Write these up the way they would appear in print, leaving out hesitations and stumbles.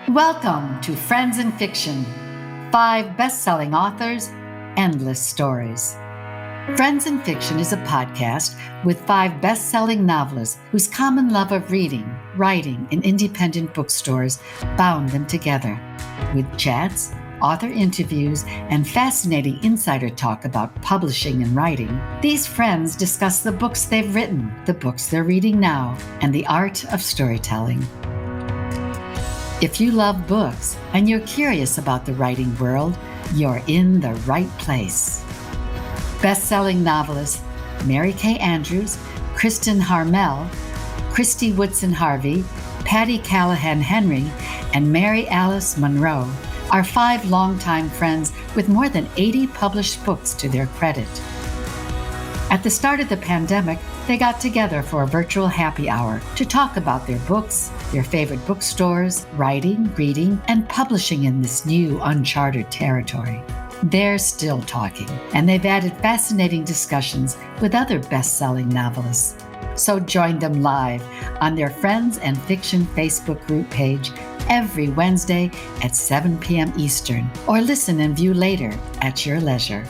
Welcome to Friends in Fiction, 5 best-selling authors, endless stories. Friends in Fiction is a podcast with 5 best-selling novelists whose common love of reading, writing, and independent bookstores bound them together. With chats, author interviews, and fascinating insider talk about publishing and writing, these friends discuss the books they've written, the books they're reading now, and the art of storytelling. If you love books and you're curious about the writing world, you're in the right place. Best-selling novelists Mary Kay Andrews, Kristen Harmel, Christy Woodson Harvey, Patty Callahan Henry, and Mary Alice Monroe are 5 longtime friends with more than 80 published books to their credit. At the start of the pandemic, they got together for a virtual happy hour to talk about their books, their favorite bookstores, writing, reading, and publishing in this new uncharted territory. They're still talking, and they've added fascinating discussions with other best-selling novelists. So join them live on their Friends and Fiction Facebook group page every Wednesday at 7 p.m. Eastern, or listen and view later at your leisure.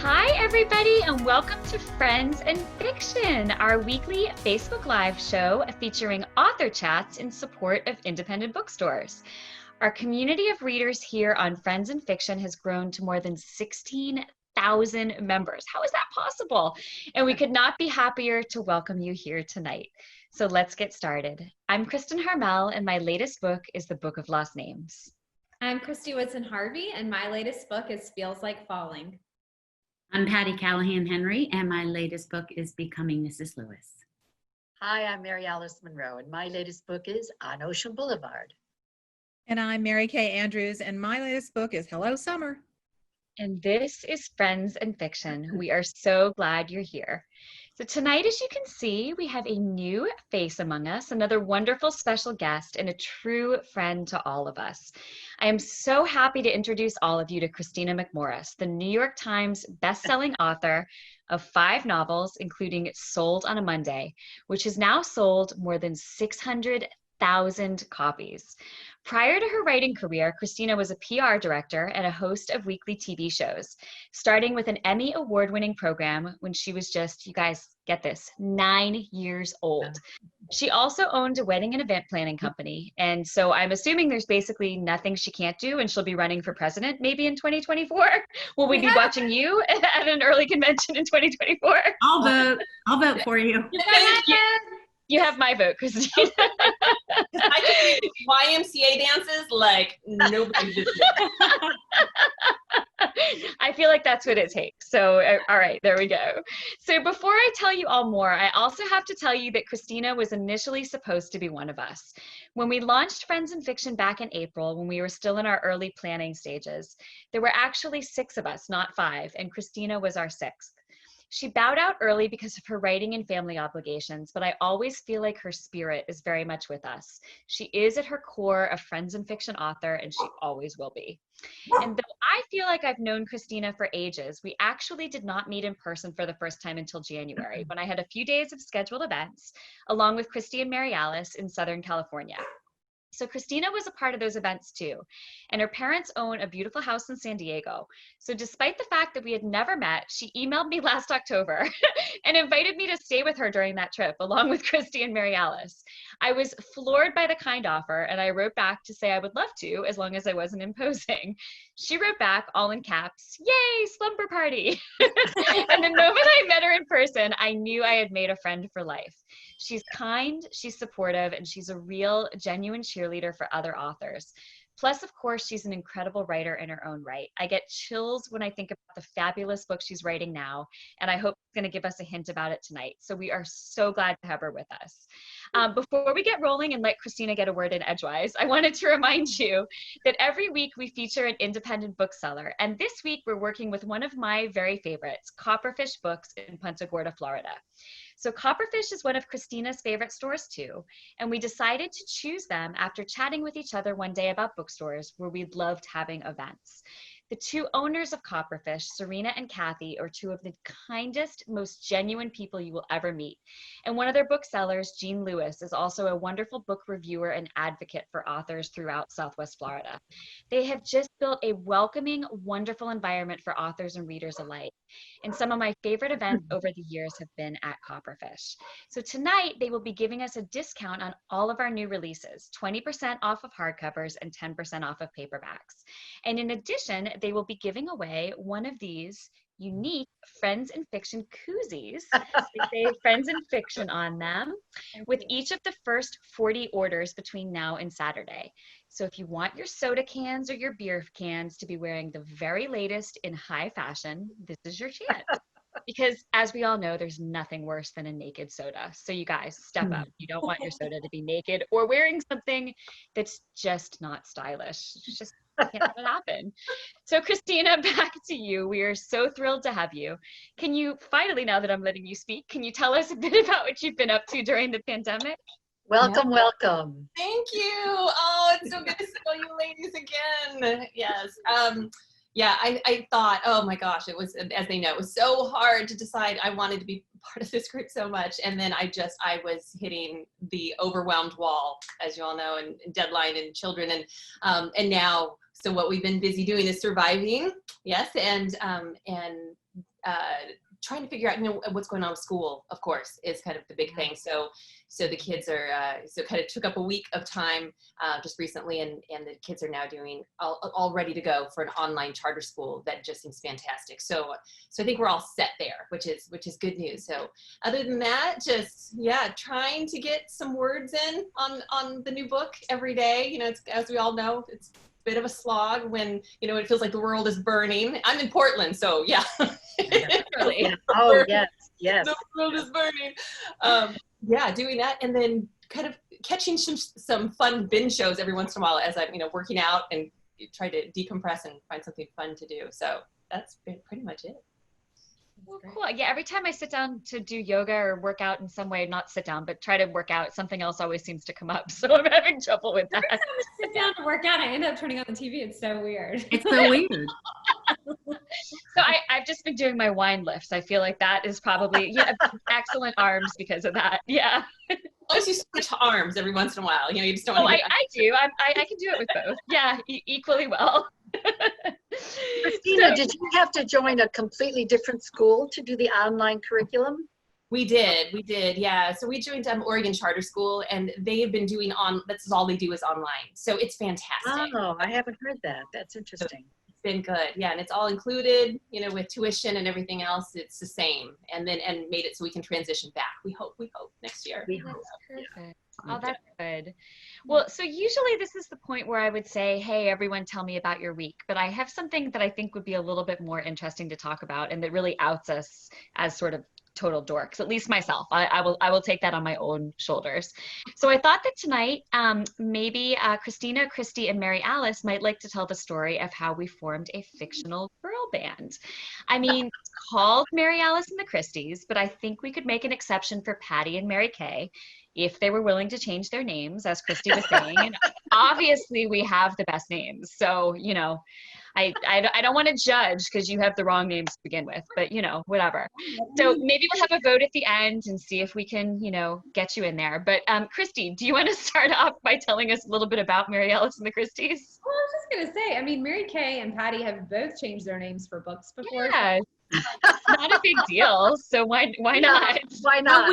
Hi, everybody, and welcome to Friends and Fiction, our weekly Facebook Live show featuring author chats in support of independent bookstores. Our community of readers here on Friends and Fiction has grown to more than 16,000 members. How is that possible? And we could not be happier to welcome you here tonight. So let's get started. I'm Kristen Harmel, and my latest book is The Book of Lost Names. I'm Christy Woodson Harvey, and my latest book is Feels Like Falling. I'm Patty Callahan Henry, and my latest book is Becoming Mrs. Lewis. Hi, I'm Mary Alice Monroe, and my latest book is On Ocean Boulevard. And I'm Mary Kay Andrews, and my latest book is Hello Summer. And this is Friends and Fiction. We are so glad you're here. So tonight, as you can see, we have a new face among us, another wonderful special guest and a true friend to all of us. I am so happy to introduce all of you to Kristina McMorris, the New York Times bestselling author of 5 novels, including Sold on a Monday, which has now sold more than 600,000 copies. Prior to her writing career, Kristina was a PR director and a host of weekly TV shows, starting with an Emmy award-winning program when she was just, you guys get this, 9 years old. She also owned a wedding and event planning company, and so I'm assuming there's basically nothing she can't do, and she'll be running for president maybe in 2024. Will we be watching you at an early convention in 2024? I'll vote for you. You have my vote, Kristina. I can do YMCA dances like nobody did. I feel like that's what it takes. So, all right, there we go. So before I tell you all more, I also have to tell you that Kristina was initially supposed to be one of us. When we launched Friends in Fiction back in April, when we were still in our early planning stages, there were actually 6 of us, not 5, and Kristina was our 6th. She bowed out early because of her writing and family obligations, but I always feel like her spirit is very much with us. She is at her core a Friends and Fiction author, and she always will be. And though I feel like I've known Kristina for ages, we actually did not meet in person for the first time until January, when I had a few days of scheduled events, along with Christy and Mary Alice in Southern California. So Kristina was a part of those events too, and her parents own a beautiful house in San Diego. So despite the fact that we had never met, she emailed me last October and invited me to stay with her during that trip, along with Christy and Mary Alice. I was floored by the kind offer, and I wrote back to say I would love to, as long as I wasn't imposing. She wrote back, all in caps, "Yay, slumber party." And the moment I met her in person, I knew I had made a friend for life. She's kind, she's supportive, and she's a real, genuine cheerleader for other authors. Plus, of course, she's an incredible writer in her own right. I get chills when I think about the fabulous book she's writing now, and I hope she's going to give us a hint about it tonight. So we are so glad to have her with us. Before we get rolling and let Kristina get a word in edgewise, I wanted to remind you that every week we feature an independent bookseller, and this week we're working with one of my very favorites, Copperfish Books in Punta Gorda, Florida. So Copperfish is one of Kristina's favorite stores too, and we decided to choose them after chatting with each other one day about bookstores where we loved having events. The two owners of Copperfish, Serena and Kathy, are two of the kindest, most genuine people you will ever meet. And one of their booksellers, Jean Lewis, is also a wonderful book reviewer and advocate for authors throughout Southwest Florida. They have just built a welcoming, wonderful environment for authors and readers alike. And some of my favorite events over the years have been at Copperfish. So tonight, they will be giving us a discount on all of our new releases, 20% off of hardcovers and 10% off of paperbacks. And in addition, they will be giving away one of these unique Friends in Fiction koozies. They say Friends in Fiction on them with each of the first 40 orders between now and Saturday. So if you want your soda cans or your beer cans to be wearing the very latest in high fashion, this is your chance. Because as we all know, there's nothing worse than a naked soda. So you guys, step up. You don't want your soda to be naked or wearing something that's just not stylish. It's just can't let it happen. So Kristina, back to you. We are so thrilled to have you. Can you finally, now that I'm letting you speak, can you tell us a bit about what you've been up to during the pandemic? Welcome, welcome. Thank you. Oh, it's so good to see all you ladies again. Yes. Yeah, I thought, oh my gosh, it was, as they know, it was so hard to decide. I wanted to be part of this group so much. And then I was hitting the overwhelmed wall, as you all know, and deadline and children. And now, so what we've been busy doing is surviving. Yes. And trying to figure out, what's going on with school, of course, is kind of the big thing. So the kids are, so it kind of took up a week of time just recently, and the kids are now doing all ready to go for an online charter school that just seems fantastic. So I think we're all set there, which is good news. So other than that, just, trying to get some words in on the new book every day. It's, as we all know, it's a bit of a slog when, it feels like the world is burning. I'm in Portland, so yeah. Really? Oh, yes. The world is burning. Doing that, and then kind of catching some fun binge shows every once in a while as I'm, working out and try to decompress and find something fun to do. So that's been pretty much it. Well, cool. Yeah, every time I sit down to do yoga or work out in some way, not sit down, but try to work out, something else always seems to come up. So I'm having trouble with that. Every time I sit down to work out, I end up turning on the TV. It's so weird. It's so weird. So I've just been doing my wine lifts. I feel like that is probably excellent arms because of that. Yeah. Unless you switch arms every once in a while, you just don't. I do. I can do it with both. Yeah, equally well. Kristina, did you have to join a completely different school to do the online curriculum? We did, yeah. So we joined Oregon Charter School, and they have been doing that's all they do is online. So it's fantastic. Oh, I haven't heard that. That's interesting. It's been good, yeah, and it's all included, with tuition and everything else. It's the same, and made it so we can transition back. We hope next year. We hope. Perfect. Oh, that's good. Well, so usually this is the point where I would say, hey, everyone, tell me about your week. But I have something that I think would be a little bit more interesting to talk about, and that really outs us as sort of total dorks, at least myself. I will take that on my own shoulders. So I thought that tonight, maybe Kristina, Christy, and Mary Alice might like to tell the story of how we formed a fictional girl band. I mean, called Mary Alice and the Christies, but I think we could make an exception for Patty and Mary Kay if they were willing to change their names, as Christy was saying. And obviously we have the best names. So, I don't want to judge because you have the wrong names to begin with, but whatever. So maybe we'll have a vote at the end and see if we can, get you in there. But Christy, do you want to start off by telling us a little bit about Mary Alice and the Christies? Well, I was just going to say, Mary Kay and Patty have both changed their names for books before. Yeah. Not a big deal. So why not? Why not?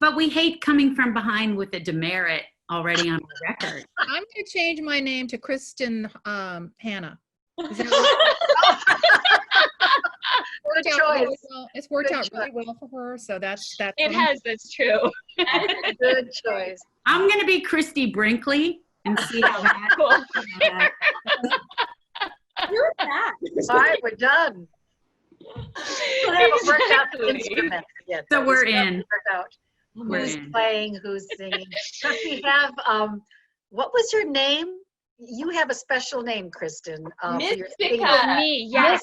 But we hate coming from behind with a demerit already on the record. I'm going to change my name to Kristen Hannah. Is that Good choice. It's worked out really well for her, so that's It has, that's true. Good choice. I'm going to be Christy Brinkley and see how that. Cool. You're back. All right, we're done. We haven't worked out the instruments yet. So we're in. Who's playing, who's singing. Does we have, what was her name? you have a special name, Kristen. For your Mystica. For me, yes.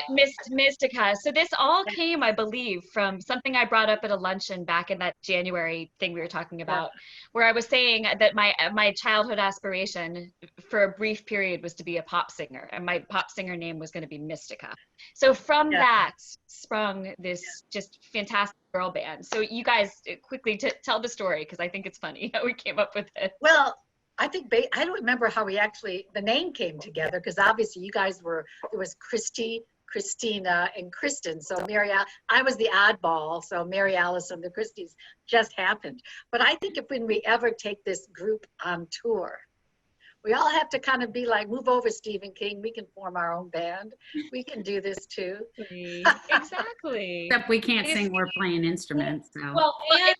Mystica. Mystica. So this all came, I believe, from something I brought up at a luncheon back in that January thing we were talking about, where I was saying that my childhood aspiration for a brief period was to be a pop singer, and my pop singer name was going to be Mystica. So from that sprung this just fantastic girl band. So you guys quickly tell the story, because I think it's funny how we came up with it. Well, I think I don't remember how the name came together, because obviously you guys there was Christy, Kristina, and Kristen. So I was the oddball. So Mary Alice and the Christies just happened. But I think when we ever take this group on tour, we all have to kind of be like, move over, Stephen King. We can form our own band. We can do this too. Exactly. Except we can't sing, we're playing instruments. So. Well, and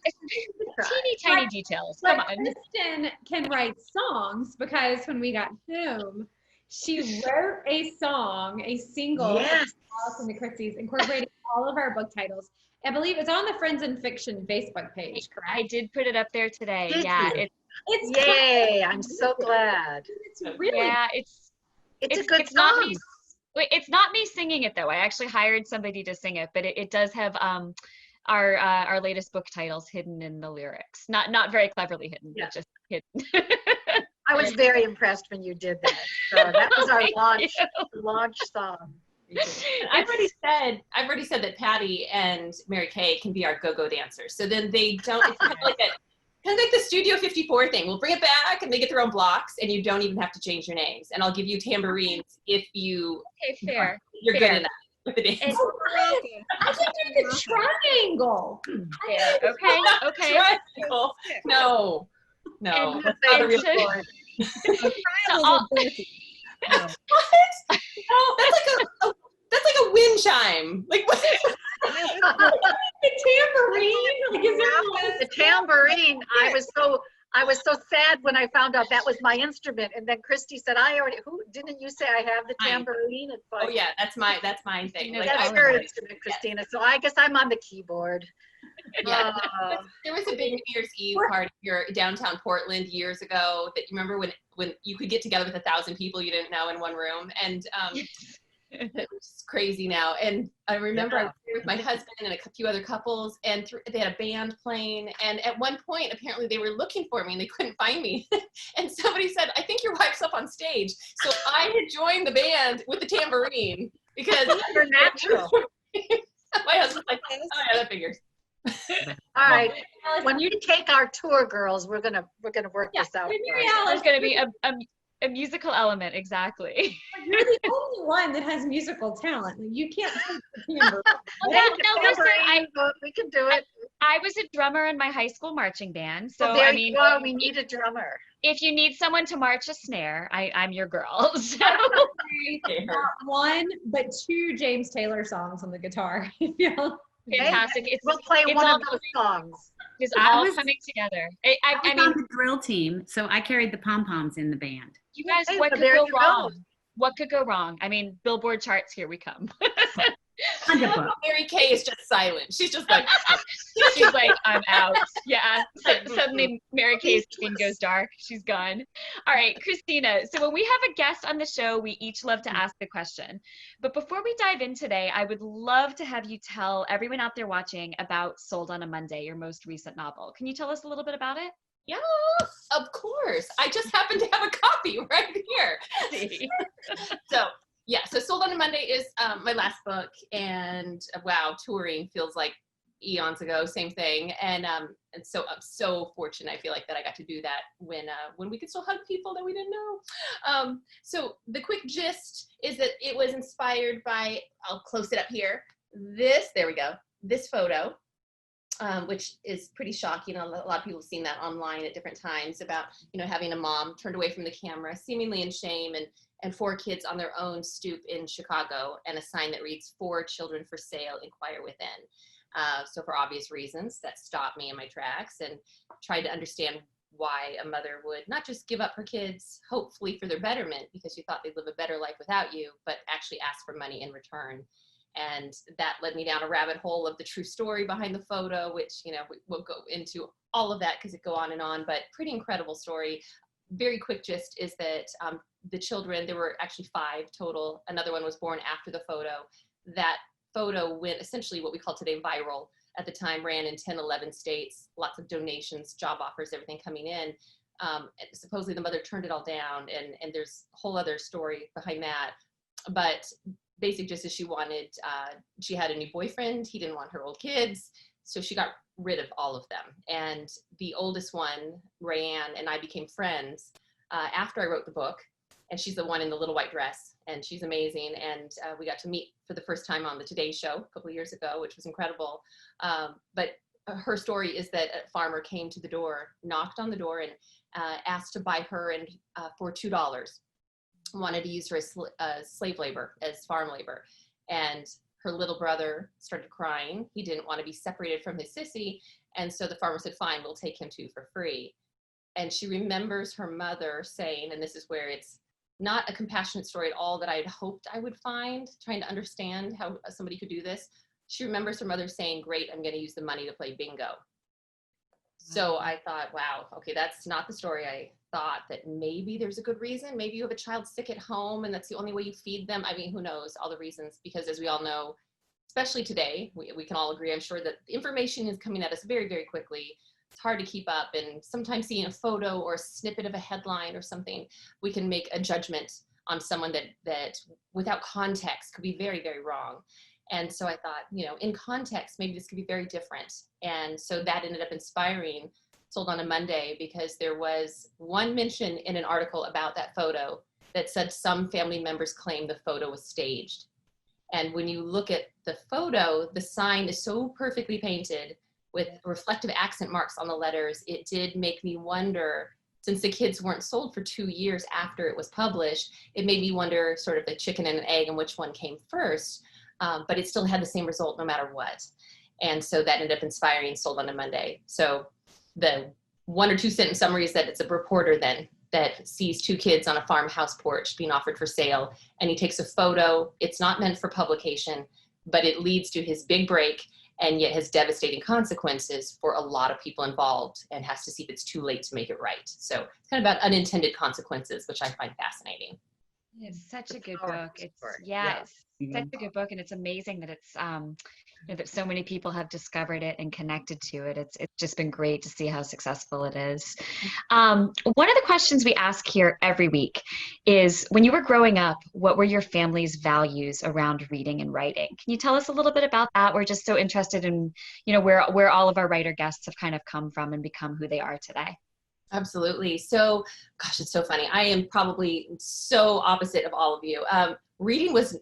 teeny tiny details. Come on. Kristen can write songs, because when we got home, she wrote a song, a single, Yes. Alice and the Christies, incorporating all of our book titles. I believe it's on the Friends and Fiction Facebook page, correct? I did put it up there today. Did Yeah, you? It's Yay, I'm so glad. It's really It's a good it's not song. me. It's not me singing it though. I actually hired somebody to sing it, but it does have our latest book titles hidden in the lyrics. Not very cleverly hidden, but just hidden. I was very impressed when you did that. So that was our launch song. I've already said that Patty and Mary Kay can be our go-go dancers. So then they don't, it's kind of like the Studio 54 thing. We'll bring it back and they get their own blocks, and you don't even have to change your names. And I'll give you tambourines if you're fair. good enough with the dance. I can do the triangle. Okay. Triangle. No. And- That's not a real and so- story. Triangles are dirty. No. What? No, that's like a wind chime. Like what? The tambourine. Like, is there The tambourine, I was so sad when I found out that was my instrument. And then Christy said, didn't you say I have the Mine. tambourine? It's like, Oh yeah, that's my thing. No, Like, that's all her of it. instrument, Christina. So I guess I'm on the keyboard. Yeah, there was a big New Year's Eve party here downtown Portland years ago that you remember when you could get together with 1,000 people you didn't know in one room, and it's crazy now. And I remember I was there with my husband and a few other couples, and they had a band playing, and at one point apparently they were looking for me and they couldn't find me, and somebody said, "I think your wife's up on stage." So I had joined the band with the tambourine because You're natural. my husband's like, "Oh yeah, that figures." All right. When you take our tour, girls, we're gonna work this out. Mary There's Alice, going to be a musical element, exactly. you're the only one that has musical talent. Like, you can't play the tambourine. We can do it. I was a drummer in my high school marching band, so Well, there I you mean, go. We need a drummer. if you need someone to march a snare, I'm your girl. So. Not one, but two James Taylor songs on the guitar. Fantastic. We'll play it's one all of those songs. It's I all was- coming together. I I was on mean, the drill team, so I carried the pom-poms in the band. you guys, Hey, what well, could there go you go. wrong? What could go wrong? I mean, Billboard charts, here we come. Wonderful. Mary Kay is just silent. She's just like, She's like, I'm out. Yeah. Suddenly Mary Kay's screen goes dark. She's gone. All right, Kristina. So when we have a guest on the show, we each love to ask the question. But before we dive in today, I would love to have you tell everyone out there watching about Sold on a Monday, your most recent novel. Can you tell us a little bit about it? yeah, of course. I just happen to have a copy right here. So Sold on a Monday is my last book, and wow, touring feels like eons ago, same thing. And so I'm so fortunate, I feel like, that I got to do that when we could still hug people that we didn't know. So the quick gist is that it was inspired by, I'll close it up here, this photo. Which is pretty shocking. A lot of people have seen that online at different times about, having a mom turned away from the camera, seemingly in shame, and 4 kids on their own stoop in Chicago, and a sign that reads, "For children for sale, inquire within." So for obvious reasons, that stopped me in my tracks, and tried to understand why a mother would not just give up her kids, hopefully for their betterment, because you thought they'd live a better life without you, but actually ask for money in return. And that led me down a rabbit hole of the true story behind the photo, which, we won't go into all of that because it go on and on, but pretty incredible story. very quick gist is that the children, there were actually 5 total. Another one was born after the photo. That photo went essentially what we call today viral. At the time, ran in 10, 11 states, lots of donations, job offers, everything coming in. Supposedly the mother turned it all down, and there's a whole other story behind that. But basic just as she had a new boyfriend. He didn't want her old kids. So she got rid of all of them. And the oldest one, Rayanne, and I became friends after I wrote the book. And she's the one in the little white dress, and she's amazing. And we got to meet for the first time on the Today Show a couple of years ago, which was incredible. But her story is that a farmer came to the door, knocked on the door, and asked to buy her and for $2. Wanted to use her as slave labor, as farm labor. And her little brother started crying. He didn't want to be separated from his sissy. And so the farmer said, fine, we'll take him to you for free. And she remembers her mother saying, and this is where it's not a compassionate story at all that I had hoped I would find, trying to understand how somebody could do this. She remembers her mother saying, great, I'm going to use the money to play bingo. So I thought, wow, okay, that's not the story I thought. That maybe there's a good reason. Maybe you have a child sick at home and that's the only way you feed them. I mean, who knows, all the reasons, because as we all know, especially today, we can all agree, I'm sure, that the information is coming at us very, very quickly. It's hard to keep up, and sometimes seeing a photo or a snippet of a headline or something, we can make a judgment on someone that without context could be very, very wrong. And so I thought, in context, maybe this could be very different. And so that ended up inspiring Sold on a Monday, because there was one mention in an article about that photo that said some family members claim the photo was staged. And when you look at the photo, the sign is so perfectly painted with reflective accent marks on the letters. It did make me wonder, since the kids weren't sold for 2 years after it was published, it made me wonder sort of the chicken and an egg and which one came first. But it still had the same result no matter what. And so that ended up inspiring Sold on a Monday. So the 1 or 2 sentence summary is that it's a reporter then that sees 2 kids on a farmhouse porch being offered for sale, and he takes a photo. It's not meant for publication, but it leads to his big break, and yet has devastating consequences for a lot of people involved, and has to see if it's too late to make it right. So it's kind of about unintended consequences, which I find fascinating. It's such a good powerful book. It's story. it's such a good book, and it's amazing that it's that so many people have discovered it and connected to it. It's just been great to see how successful it is. One of the questions we ask here every week is, when you were growing up, what were your family's values around reading and writing? Can you tell us a little bit about that? We're just so interested in where all of our writer guests have kind of come from and become who they are today. Absolutely. So, gosh, it's so funny. I am probably so opposite of all of you. Reading was,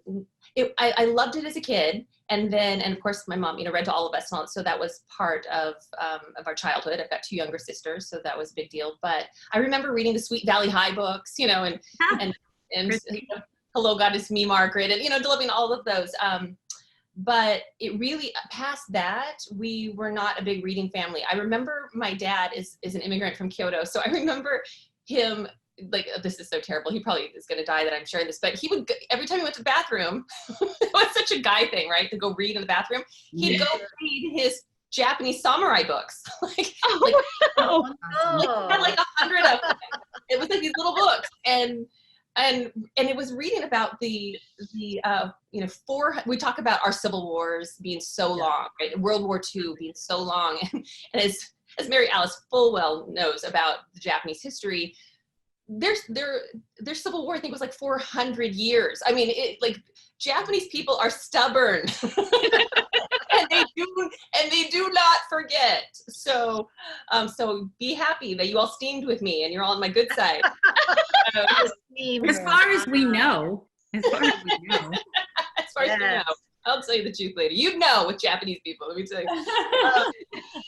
I loved it as a kid. And of course my mom, read to all of us. So that was part of our childhood. I've got 2 younger sisters, so that was a big deal. But I remember reading the Sweet Valley High books, and Hello, God, It's Me, Margaret, and, delivering all of those. But it really, past that, we were not a big reading family. I remember my dad is an immigrant from Kyoto. So I remember him, like, this is so terrible. He probably is going to die that I'm sharing this, but he would, every time he went to the bathroom, it was such a guy thing, right? To go read in the bathroom. He'd go read his Japanese samurai books. Like he had like 100 of them. It was like these little books. And it was reading about we talk about our civil wars being so long, right? World War II being so long. And as Mary Alice full well knows about the Japanese history, their civil war, I think, was like 400 years. I mean, Japanese people are stubborn. and they do not forget. So be happy that you all steamed with me and you're all on my good side. As far as we know. As far as we know. As far as we know. I'll tell you the truth later. You know, with Japanese people, let me tell you.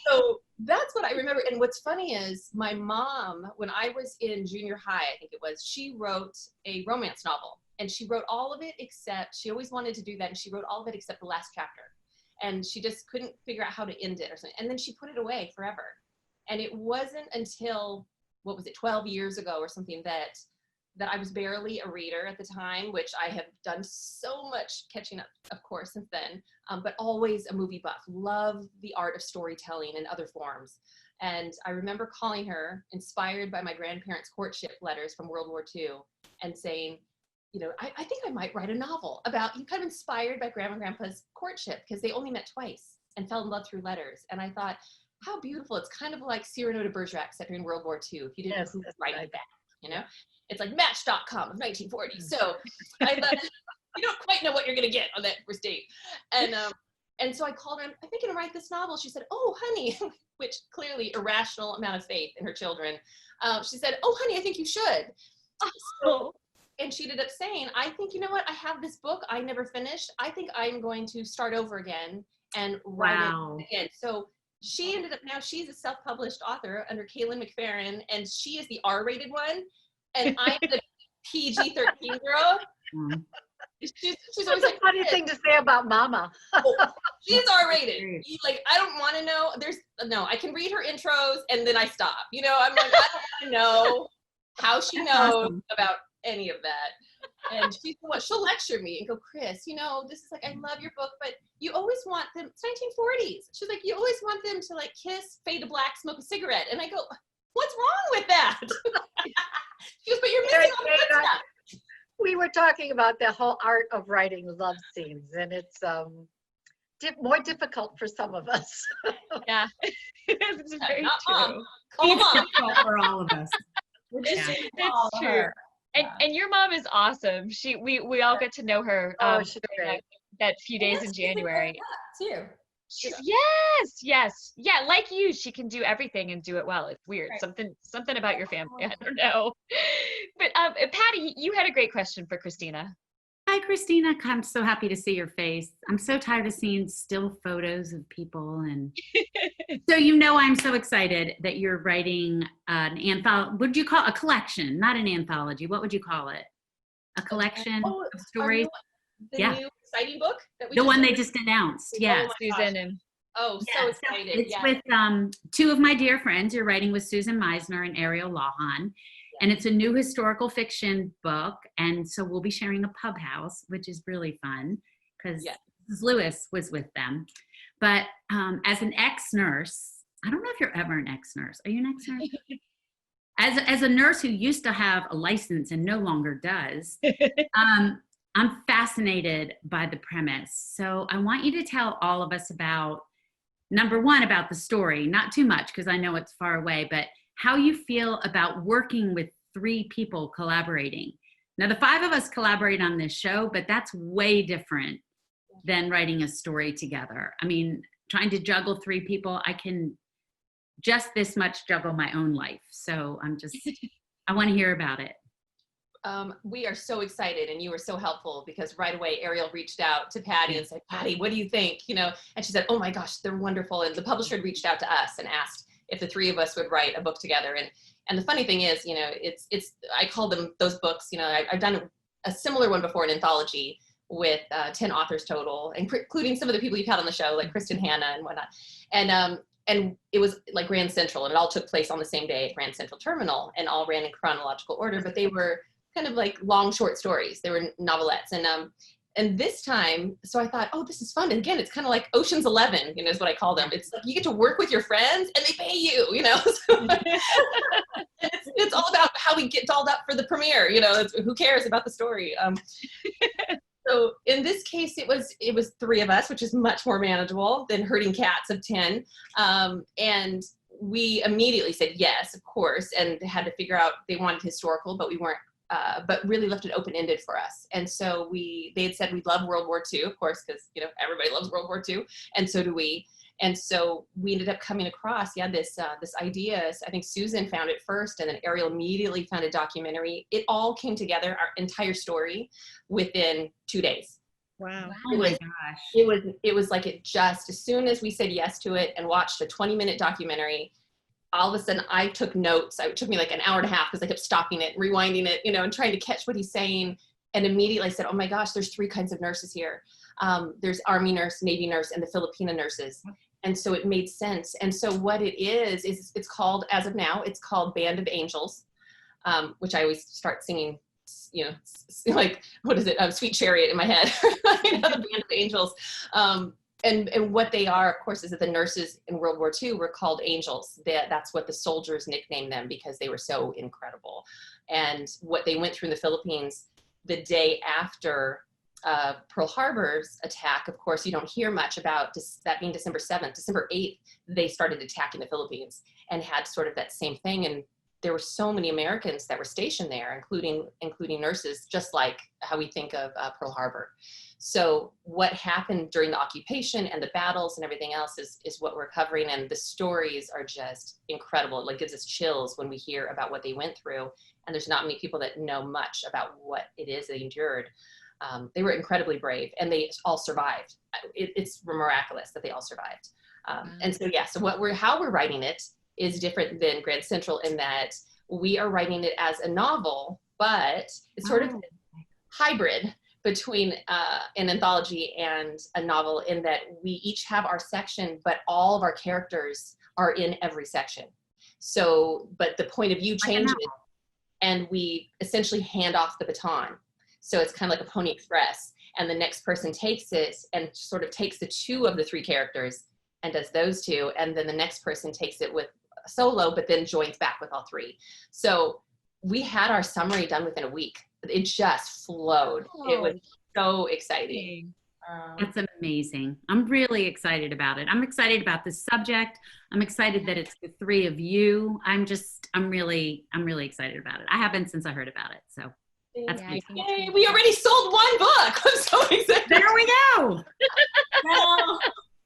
So that's what I remember. And what's funny is my mom, when I was in junior high, I think it was, she wrote a romance novel. And she wrote all of it except, she always wanted to do that, and she wrote all of it except the last chapter. And she just couldn't figure out how to end it or something. And then she put it away forever. And it wasn't until, 12 years ago or something, that I was barely a reader at the time, which I have done so much catching up, of course, since then, but always a movie buff. Love the art of storytelling in other forms. And I remember calling her, inspired by my grandparents' courtship letters from World War II, and saying, I think I might write a novel about, kind of inspired by Grandma and Grandpa's courtship, because they only met twice and fell in love through letters. And I thought, how beautiful. It's kind of like Cyrano de Bergerac set during World War II. If you didn't know who was writing that, it's like Match.com of 1940. So I thought, you don't quite know what you're going to get on that first date. And so I called her, I'm thinking to write this novel. She said, oh, honey, which clearly irrational amount of faith in her children. She said, oh, honey, I think you should. So, and she ended up saying, I think, you know what? I have this book I never finished. I think I'm going to start over again and write it again. So she ended up, now she's a self-published author under Kaylin McFerrin, and she is the R-rated one. And I'm the PG-13 girl. She's always like, funny thing to say about Mama. She's R-rated. I don't want to know. I can read her intros and then I stop. I'm like, I don't want to know how she knows about any of that. And she'll lecture me and go, Chris, this is I love your book, but you always want them, it's 1940s. She's like, you always want them to kiss, fade to black, smoke a cigarette. And I go, what's wrong with that? She goes, but you're missing all the good stuff. We were talking about the whole art of writing love scenes, and it's more difficult for some of us. Yeah, it's very true. It's difficult for all of us. It's true. And your mom is awesome. We all get to know her. She's great. That few days in January. Too. Yes. Yeah, like you, she can do everything and do it well. It's weird. Right. Something about your family. I don't know. But Patty, you had a great question for Kristina. Hi, Kristina. I'm so happy to see your face. I'm so tired of seeing still photos of people. And so I'm so excited that you're writing an anthology. What would you call a collection? Not an anthology. What would you call it? A collection of stories? The new exciting book? The one they just announced. Yes. Susan and so excited. It's with two of my dear friends. You're writing with Susan Meisner and Ariel Lawhon. And it's a new historical fiction book. And so we'll be sharing a pub house, which is really fun because Lewis was with them. But as an ex-nurse, I don't know if you're ever an ex-nurse. Are you an ex-nurse? As a nurse who used to have a license and no longer does, I'm fascinated by the premise. So I want you to tell all of us about, number one, about the story, not too much because I know it's far away, but how you feel about working with 3 people collaborating. Now, the 5 of us collaborate on this show, but that's way different than writing a story together. I mean, trying to juggle 3 people, I can just this much juggle my own life. So I want to hear about it. We are so excited, and you were so helpful because right away Ariel reached out to Patty and said, Patty, what do you think? And she said, oh my gosh, they're wonderful. And the publisher had reached out to us and asked if the 3 of us would write a book together. And the funny thing is, I call them those books, I've done a similar one before, an anthology with 10 authors total, including some of the people you've had on the show, like Kristen Hanna and whatnot. And it was like Grand Central, and it all took place on the same day at Grand Central Terminal and all ran in chronological order, but they were kind of like long short stories. They were novelettes. And this time, so I thought, oh, this is fun. And again, it's kind of like Ocean's 11, is what I call them. It's like you get to work with your friends and they pay you, So it's all about how we get dolled up for the premiere, who cares about the story? So in this case, it was 3 of us, which is much more manageable than herding cats of 10. And we immediately said yes, of course, and had to figure out they wanted historical, but we weren't. But really left it open-ended for us. And so they had said we love World War II, of course, because, everybody loves World War II, and so do we. And so we ended up coming across, this idea. I think Susan found it first, and then Ariel immediately found a documentary. It all came together, our entire story, within 2 days. Wow. Oh my gosh. It was like as soon as we said yes to it and watched a 20-minute documentary, all of a sudden I took notes. It took me like an hour and a half because I kept stopping it, rewinding it, and trying to catch what he's saying. And immediately I said, oh my gosh, there's 3 kinds of nurses here. There's Army nurse, Navy nurse, and the Filipina nurses. And so it made sense. And so what it is it's called, as of now, it's called Band of Angels, which I always start singing, like, what is it? Sweet Chariot in my head, the Band of Angels. and what they are, of course, is that the nurses in World War II were called angels. That's what the soldiers nicknamed them because they were so incredible. And what they went through in the Philippines the day after Pearl Harbor's attack, of course, you don't hear much about that being December 7th. December 8th, they started attacking the Philippines and had sort of that same thing. And there were so many Americans that were stationed there, including nurses, just like how we think of Pearl Harbor. So what happened during the occupation and the battles and everything else is what we're covering. And the stories are just incredible. It like gives us chills when we hear about what they went through. And there's not many people that know much about what it is they endured. They were incredibly brave and they all survived. It's miraculous that they all survived. And so, yeah, so how we're writing it is different than Grand Central in that we are writing it as a novel, but it's sort of hybrid between an anthology and a novel in that we each have our section, but all of our characters are in every section. So, but the point of view changes and we essentially hand off the baton. So it's kind of like a Pony Express, and the next person takes it and sort of takes the two of the three characters and does those two, and then the next person takes it with solo, but then joins back with all three. So we had our summary done within a week. It just flowed. It was so exciting. That's amazing. I'm really excited about it. I'm excited about the subject. I'm excited that it's the three of you. I'm really excited about it. I haven't since I heard about it. So that's Yay, we already sold one book. I'm so excited. There we go. Well,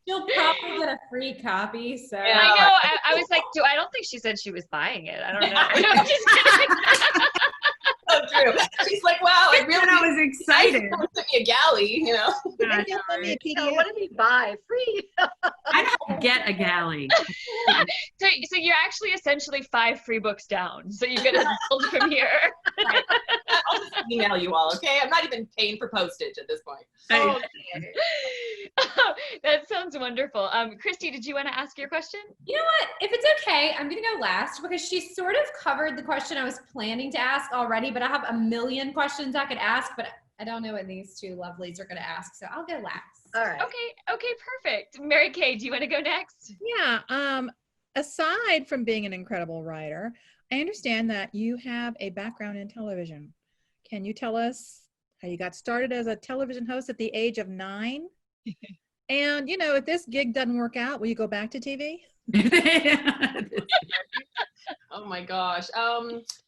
you'll probably get a free copy. So I know. I was like, I don't think she said she was buying it. I don't know. No, I'm just kidding. So true. She's like, wow, I was excited. Sent me a galley, you know. What did we buy? Free. I have to get a galley. So you're actually essentially 5 free books down. So you get it sold from here. Right. I'll just email you all, okay? I'm not even paying for postage at this point. Oh, that sounds wonderful. Christy, did you want to ask your question? you know what? If it's okay, I'm going to go last because she sort of covered the question I was planning to ask already, but I have a million questions I could ask, but I don't know what these two lovelies are going to ask, so I'll go last. All right. Okay, perfect. Mary Kay, do you want to go next? Yeah. Aside from being an incredible writer, I understand that you have a background in television. Can you tell us how you got started as a television host at the age of 9? And, if this gig doesn't work out, will you go back to TV? Oh my gosh.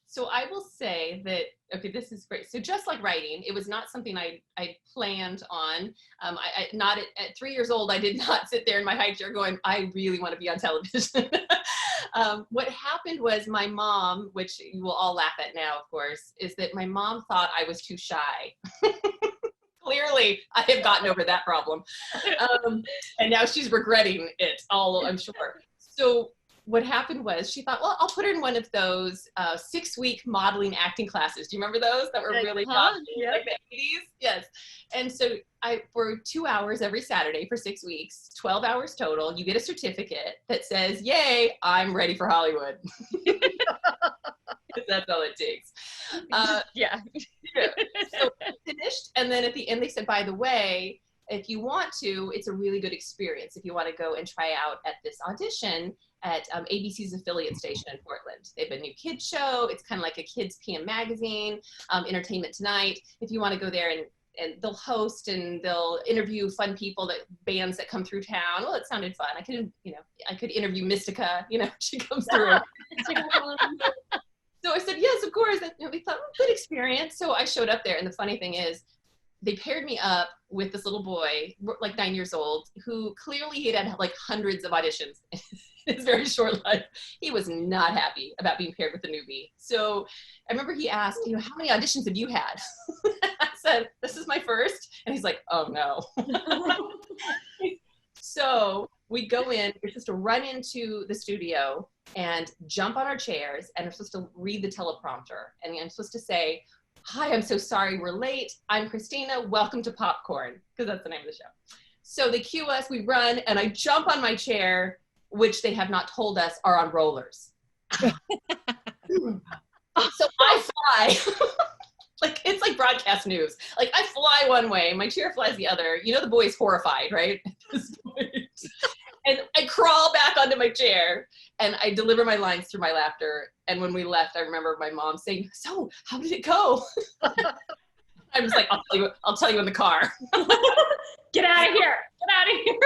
So I will say that, okay, this is great. So just like writing, it was not something I planned on. Not at 3 years old, I did not sit there in my high chair going, I really want to be on television. What happened was my mom, which you will all laugh at now, of course, is that my mom thought I was too shy. Clearly, I have gotten over that problem. And now she's regretting it all, I'm sure. So what happened was she thought, well, I'll put her in one of those 6-week modeling acting classes. Do you remember those that were really popular, like the 80s? Yes. And so for 2 hours every Saturday for 6 weeks, 12 hours total, you get a certificate that says, yay, I'm ready for Hollywood. That's all it takes. Yeah. So I finished, and then at the end they said, by the way, if you want to, it's a really good experience if you want to go and try out at this audition at ABC's affiliate station in Portland. They have a new kids show. It's kind of like a kids PM magazine, Entertainment Tonight. If you want to go there and they'll host and they'll interview fun people, bands that come through town. Well, it sounded fun. I could interview Mystica, she comes through. So I said, yes, of course. We thought, good experience. So I showed up there, and the funny thing is, they paired me up with this little boy, like 9 years old, who clearly he had like hundreds of auditions in his very short life. He was not happy about being paired with a newbie. So I remember he asked, how many auditions have you had? I said, this is my first. And he's like, oh no. So we go in, we're supposed to run into the studio and jump on our chairs, and we're supposed to read the teleprompter. And I'm supposed to say, hi, I'm so sorry we're late. I'm Kristina. Welcome to Popcorn, because that's the name of the show. So they cue us, we run, and I jump on my chair, which they have not told us are on rollers. So I fly. It's like broadcast news. Like I fly one way, my chair flies the other. The boy's horrified, right? down to my chair and I deliver my lines through my laughter. And when we left, I remember my mom saying, "So, how did it go?" I was like, I'll tell you in the car. Get out of here. Get out of here.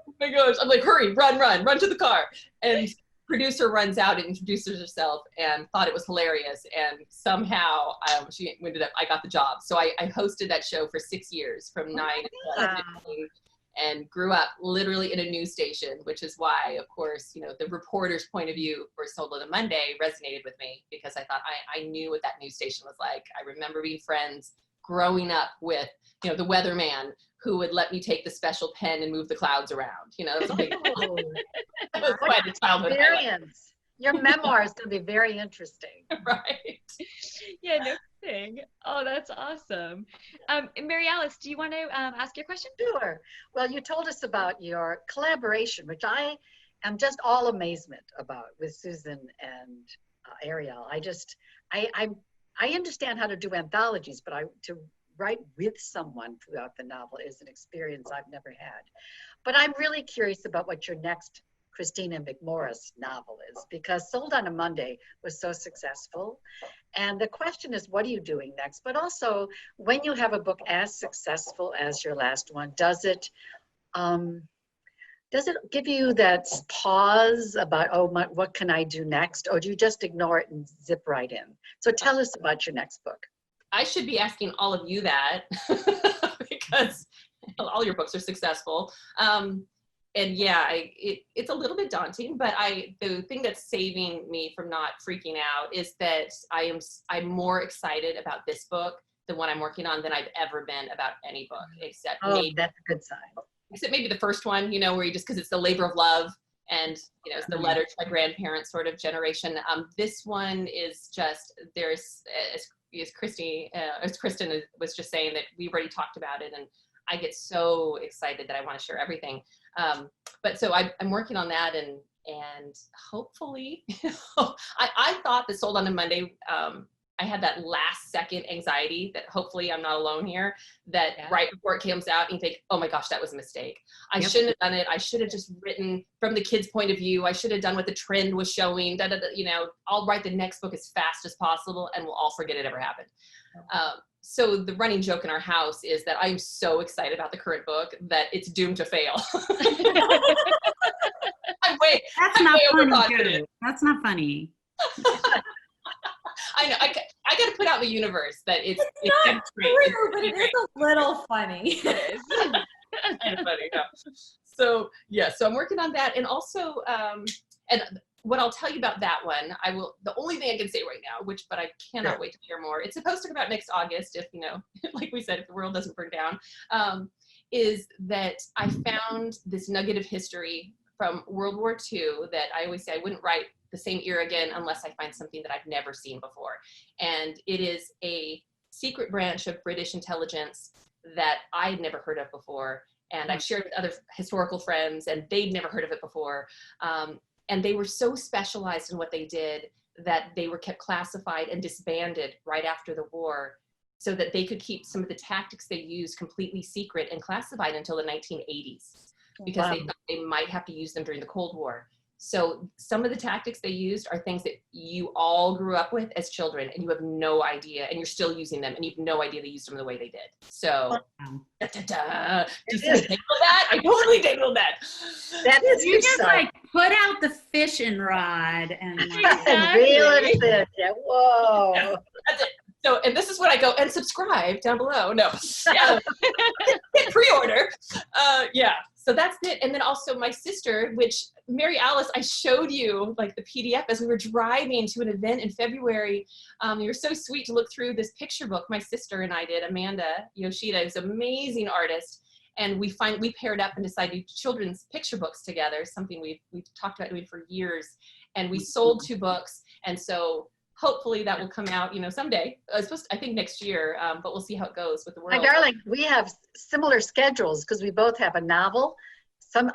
Oh my gosh. I'm like, hurry, run to the car. And producer runs out and introduces herself and thought it was hilarious. And somehow she ended up, I got the job. So I hosted that show for 6 years from 9 to 15 and grew up literally in a news station, which is why, of course, the reporter's point of view for Sold on a Monday resonated with me because I thought I knew what that news station was like. I remember being friends growing up with, the weatherman who would let me take the special pen and move the clouds around. That's a big that was quite a childhood experience. Your memoir is going to be very interesting. Right. Yeah, no kidding. Oh, that's awesome. Mary Alice, do you want to ask your question? Sure. Well, you told us about your collaboration, which I am just all amazement about with Susan and Ariel. I understand how to do anthologies, but to write with someone throughout the novel is an experience I've never had. But I'm really curious about what your next Kristina McMorris novel is, because Sold on a Monday was so successful. And the question is, what are you doing next? But also, when you have a book as successful as your last one, does it give you that pause about, what can I do next? Or do you just ignore it and zip right in? So tell us about your next book. I should be asking all of you that because all your books are successful. And yeah, it's a little bit daunting, but the thing that's saving me from not freaking out is that I'm more excited about this book, the one I'm working on, than I've ever been about any book, except maybe, that's a good sign. Except maybe the first one, where you just, because it's the labor of love and, it's the letter to my grandparents sort of generation. This one is just, there's, as Kristen was just saying, that we've already talked about it, and I get so excited that I want to share everything. But so I'm working on that, and hopefully, I thought that Sold on a Monday, I had that last second anxiety that hopefully I'm not alone here, that right before it comes out, you think, oh my gosh, that was a mistake. I shouldn't have done it. I should have just written from the kid's point of view. I should have done what the trend was showing. I'll write the next book as fast as possible and we'll all forget it ever happened. So the running joke in our house is that I'm so excited about the current book that it's doomed to fail. That's not funny. That's not funny. I know. I got to put out in the universe that it's not true, but it is a little funny. It is kind of funny. Yeah. So I'm working on that, and also, and what I'll tell you about that one, the only thing I can say right now, but I cannot wait to hear more. It's supposed to come out next August, if like we said, if the world doesn't burn down, is that I found this nugget of history from World War II that I always say I wouldn't write the same era again unless I find something that I've never seen before. And it is a secret branch of British intelligence that I'd never heard of before. And I've shared with other historical friends and they'd never heard of it before. And they were so specialized in what they did that they were kept classified and disbanded right after the war so that they could keep some of the tactics they used completely secret and classified until the 1980s because they thought they might have to use them during the Cold War. So some of the tactics they used are things that you all grew up with as children and you have no idea, and you're still using them and you have no idea they used them the way they did. So, do you dangle that? I totally dangled that. That is you just put out the fishing rod and reel it in. Yeah, whoa. Yeah, that's it. So, and this is when I go and subscribe down below. No, hit pre-order. So that's it. And then also my sister, which Mary Alice, I showed you like the PDF as we were driving to an event in February. You were so sweet to look through this picture book. My sister and I did, Amanda Yoshida, who's an amazing artist. And we paired up and decided to do children's picture books together, something we've talked about doing for years. And we sold 2 books. And so hopefully that will come out, someday. I think next year, but we'll see how it goes with the world. My darling, we have similar schedules because we both have a novel.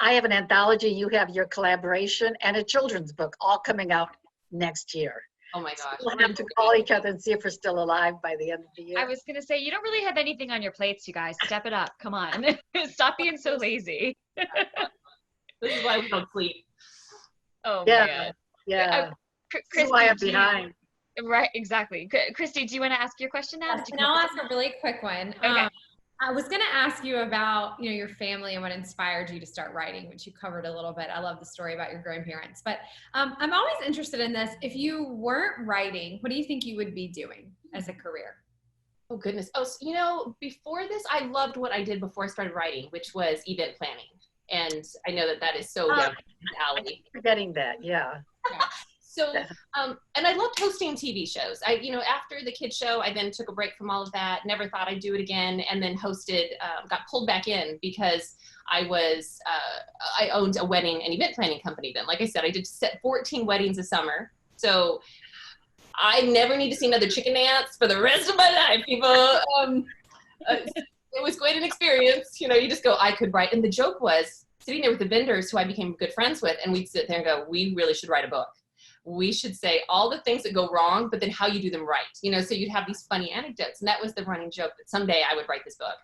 I have an anthology, you have your collaboration, and a children's book all coming out next year. Oh my gosh. We'll have to call each other and see if we're still alive by the end of the year. I was going to say, you don't really have anything on your plates, you guys. Step it up. Come on. Stop being so lazy. This is why we don't sleep. Oh Yeah. man. Yeah. This is Christy, why I'm do you- behind. Right, exactly. Christy, do you want to ask your question now? Yes, Did you and come I'll up with ask a really quick one. Okay. I was going to ask you about, your family and what inspired you to start writing, which you covered a little bit. I love the story about your grandparents, but I'm always interested in this. If you weren't writing, what do you think you would be doing as a career? Oh goodness. Oh, so, before this, I loved what I did before I started writing, which was event planning. And I know that is so down my alley. Forgetting that. Yeah. So, and I loved hosting TV shows. After the kids show, I then took a break from all of that, never thought I'd do it again, and then got pulled back in because I owned a wedding and event planning company then. Like I said, I did 14 weddings a summer. So I never need to see another chicken dance for the rest of my life, people. It was quite an experience. You just go, I could write. And the joke was sitting there with the vendors who I became good friends with, and we'd sit there and go, we really should write a book. We should say all the things that go wrong, but then how you do them right. So you'd have these funny anecdotes. And that was the running joke that someday I would write this book,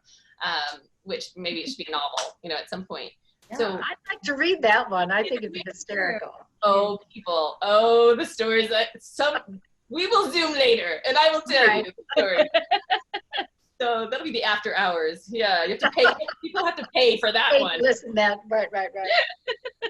which maybe it should be a novel, at some point. Yeah, So I'd like to read that one. I think it'd be hysterical. oh, people, the stories we will Zoom later and I will tell you the story. So that'll be the after hours. Yeah, you have to pay. People have to pay for that one. Listen, that right.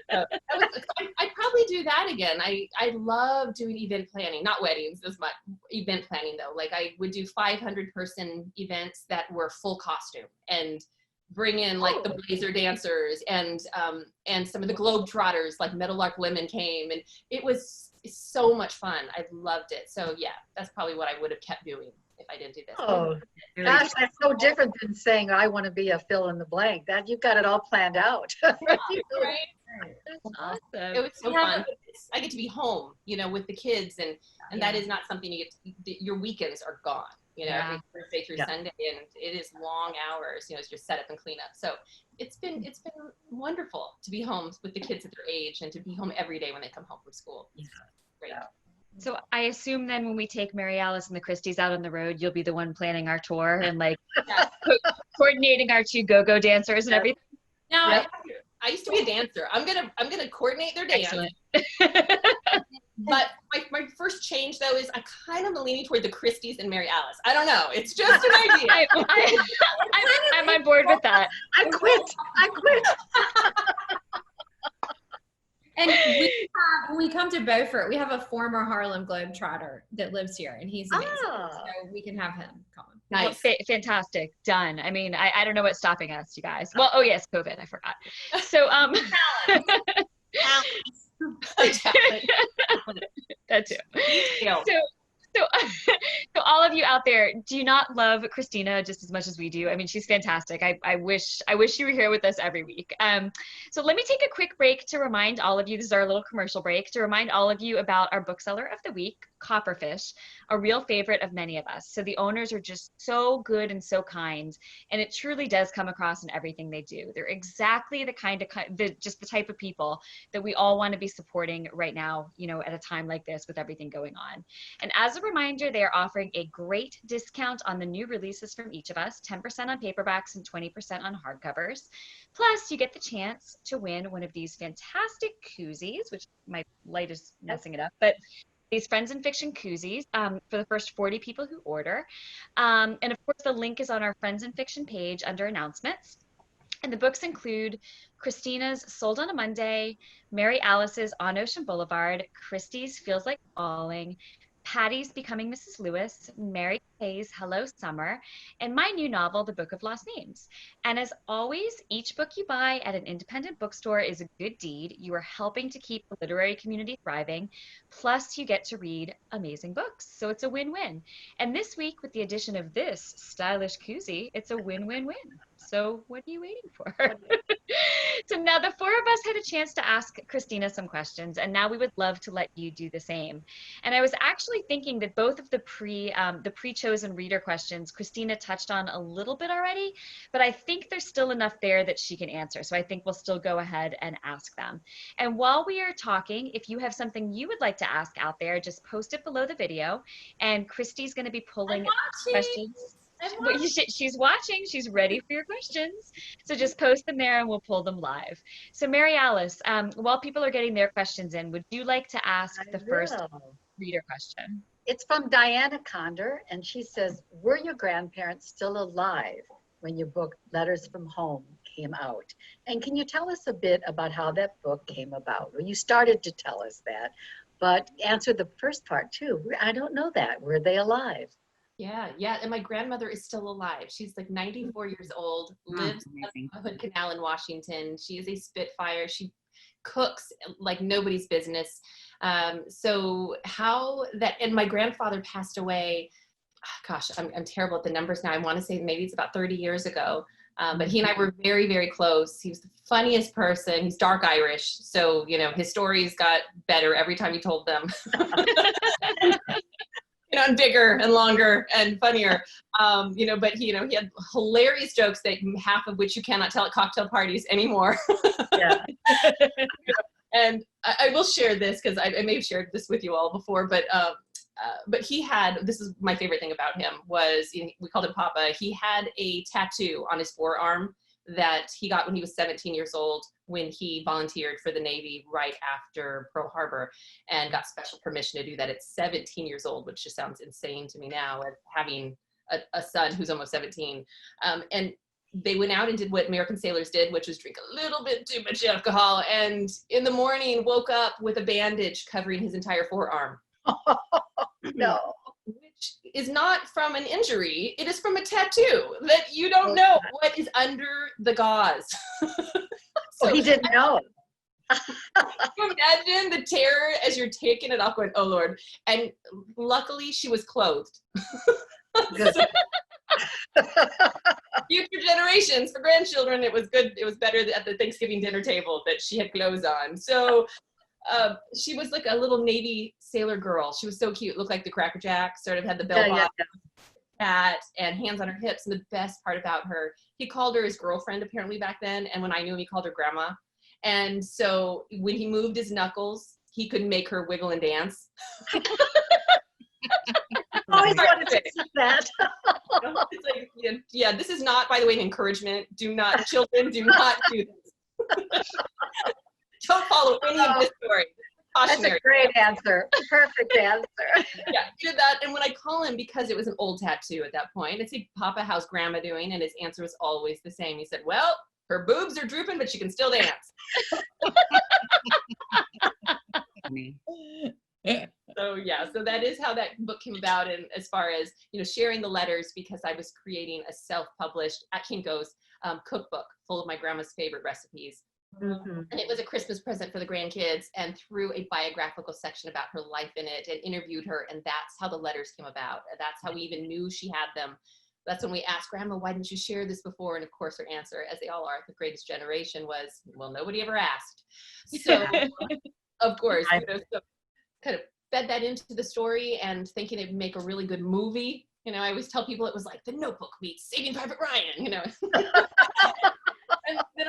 I'd probably do that again. I love doing event planning, not weddings as much. Event planning though, like I would do 500-person events that were full costume and bring in like the blazer dancers and some of the globetrotters, like Meadowlark Lemon came, and it was so much fun. I loved it. So yeah, that's probably what I would have kept doing if I didn't do this. Oh, gosh, that's so different than saying I want to be a fill in the blank. That you've got it all planned out. Right? That's awesome. It was so fun. I get to be home, with the kids, and that is not something you get. Your weekends are gone, every Thursday through Sunday, and it is long hours. It's just set up and clean up. So it's been wonderful to be home with the kids at their age and to be home every day when they come home from school. It's great. Yeah. So I assume then when we take Mary Alice and the Christies out on the road, you'll be the one planning our tour and like coordinating our 2 go-go dancers and everything. No, Yep. I used to be a dancer. I'm gonna coordinate their dance. Excellent. But my first change though is I kind of am leaning toward the Christies and Mary Alice. I don't know. It's just an idea. I'm on board with that. I quit. And when we come to Beaufort, we have a former Harlem Globetrotter that lives here, and he's amazing. So we can have him come. Nice. Well, fantastic. Done. I mean, I don't know what's stopping us, you guys. Well, oh yes, COVID. I forgot. So that too. So all of you out there, do you not love Kristina just as much as we do? I mean, she's fantastic. I wish you were here with us every week. So let me take a quick break to remind all of you, this is our little commercial break, to remind all of you about our bookseller of the week, Copperfish, a real favorite of many of us. So the owners are just so good and so kind, and it truly does come across in everything they do. They're exactly the the type of people that we all want to be supporting right now, at a time like this with everything going on. And as a reminder, they are offering a great discount on the new releases from each of us, 10% on paperbacks and 20% on hardcovers. Plus, you get the chance to win one of these fantastic koozies, which my light is messing it up, but these Friends in Fiction koozies for the first 40 people who order. And of course, the link is on our Friends in Fiction page under announcements. And the books include Kristina's Sold on a Monday, Mary Alice's On Ocean Boulevard, Christie's Feels Like Falling, Patty's Becoming Mrs. Lewis, Mary Kay's Hello Summer, and my new novel, The Book of Lost Names. And as always, each book you buy at an independent bookstore is a good deed. You are helping to keep the literary community thriving, plus you get to read amazing books. So it's a win-win. And this week, with the addition of this stylish koozie, it's a win-win-win. So what are you waiting for? So now the 4 of us had a chance to ask Kristina some questions, and now we would love to let you do the same. And I was actually thinking that both of the pre-chosen reader questions Kristina touched on a little bit already, but I think there's still enough there that she can answer. So I think we'll still go ahead and ask them. And while we are talking, if you have something you would like to ask out there, just post it below the video, and Christy's going to be pulling questions. She's watching. She's ready for your questions. So just post them there and we'll pull them live. So Mary Alice, while people are getting their questions in, would you like to ask the first reader question? It's from Diana Condor, and she says, were your grandparents still alive when your book Letters from Home came out? And can you tell us a bit about how that book came about? Well, you started to tell us that, but answer the first part too. I don't know that. Were they alive? Yeah. And my grandmother is still alive. She's like 94 years old, lives on the Hood Canal in Washington. She is a Spitfire. She cooks like nobody's business. So how that, and my grandfather passed away, gosh, I'm terrible at the numbers now. I want to say maybe it's about 30 years ago. But he and I were very, very close. He was the funniest person. He's dark Irish. So, his stories got better every time he told them. And bigger and longer and funnier. But he had hilarious jokes that half of which you cannot tell at cocktail parties anymore. Yeah. And I will share this because I may have shared this with you all before, but he had, this is my favorite thing about him, was we called him Papa. He had a tattoo on his forearm that he got when he was 17 years old, when he volunteered for the Navy right after Pearl Harbor, and got special permission to do that at 17 years old, which just sounds insane to me now, as having a son who's almost 17. And they went out and did what American sailors did, which was drink a little bit too much alcohol, and in the morning woke up with a bandage covering his entire forearm. No. Which is not from an injury, it is from a tattoo that you don't know what is under the gauze. So he didn't know. Imagine the terror as you're taking it off going, oh Lord. And luckily she was clothed. Good. Future generations, for grandchildren, it was good. It was better at the Thanksgiving dinner table that she had clothes on. So she was like a little Navy sailor girl. She was so cute, looked like the Cracker Jack, sort of had the bell bottom hat and hands on her hips. And the best part about her, he called her his girlfriend apparently back then. And when I knew him, he called her grandma. And so when he moved his knuckles, he could make her wiggle and dance. Always wanted to see that. It's like, yeah, this is not, by the way, an encouragement. Children, do not do this. Don't follow any of this story. Cautionary. That's a great answer. Perfect answer. Yeah, did that. And when I call him, because it was an old tattoo at that point, I'd say, Papa, how's grandma doing? And his answer was always the same. He said, well, her boobs are drooping, but she can still dance. So that is how that book came about. And as far as, sharing the letters, because I was creating a self-published, at Kinko's, cookbook full of my grandma's favorite recipes. Mm-hmm. And it was a Christmas present for the grandkids, and threw a biographical section about her life in it and interviewed her. And that's how the letters came about. That's how we even knew she had them. That's when we asked Grandma, why didn't you share this before? And of course, her answer, as they all are, the greatest generation, was, well, nobody ever asked. So, of course, so kind of fed that into the story, and thinking it'd make a really good movie. I always tell people it was like The Notebook meets Saving Private Ryan, And then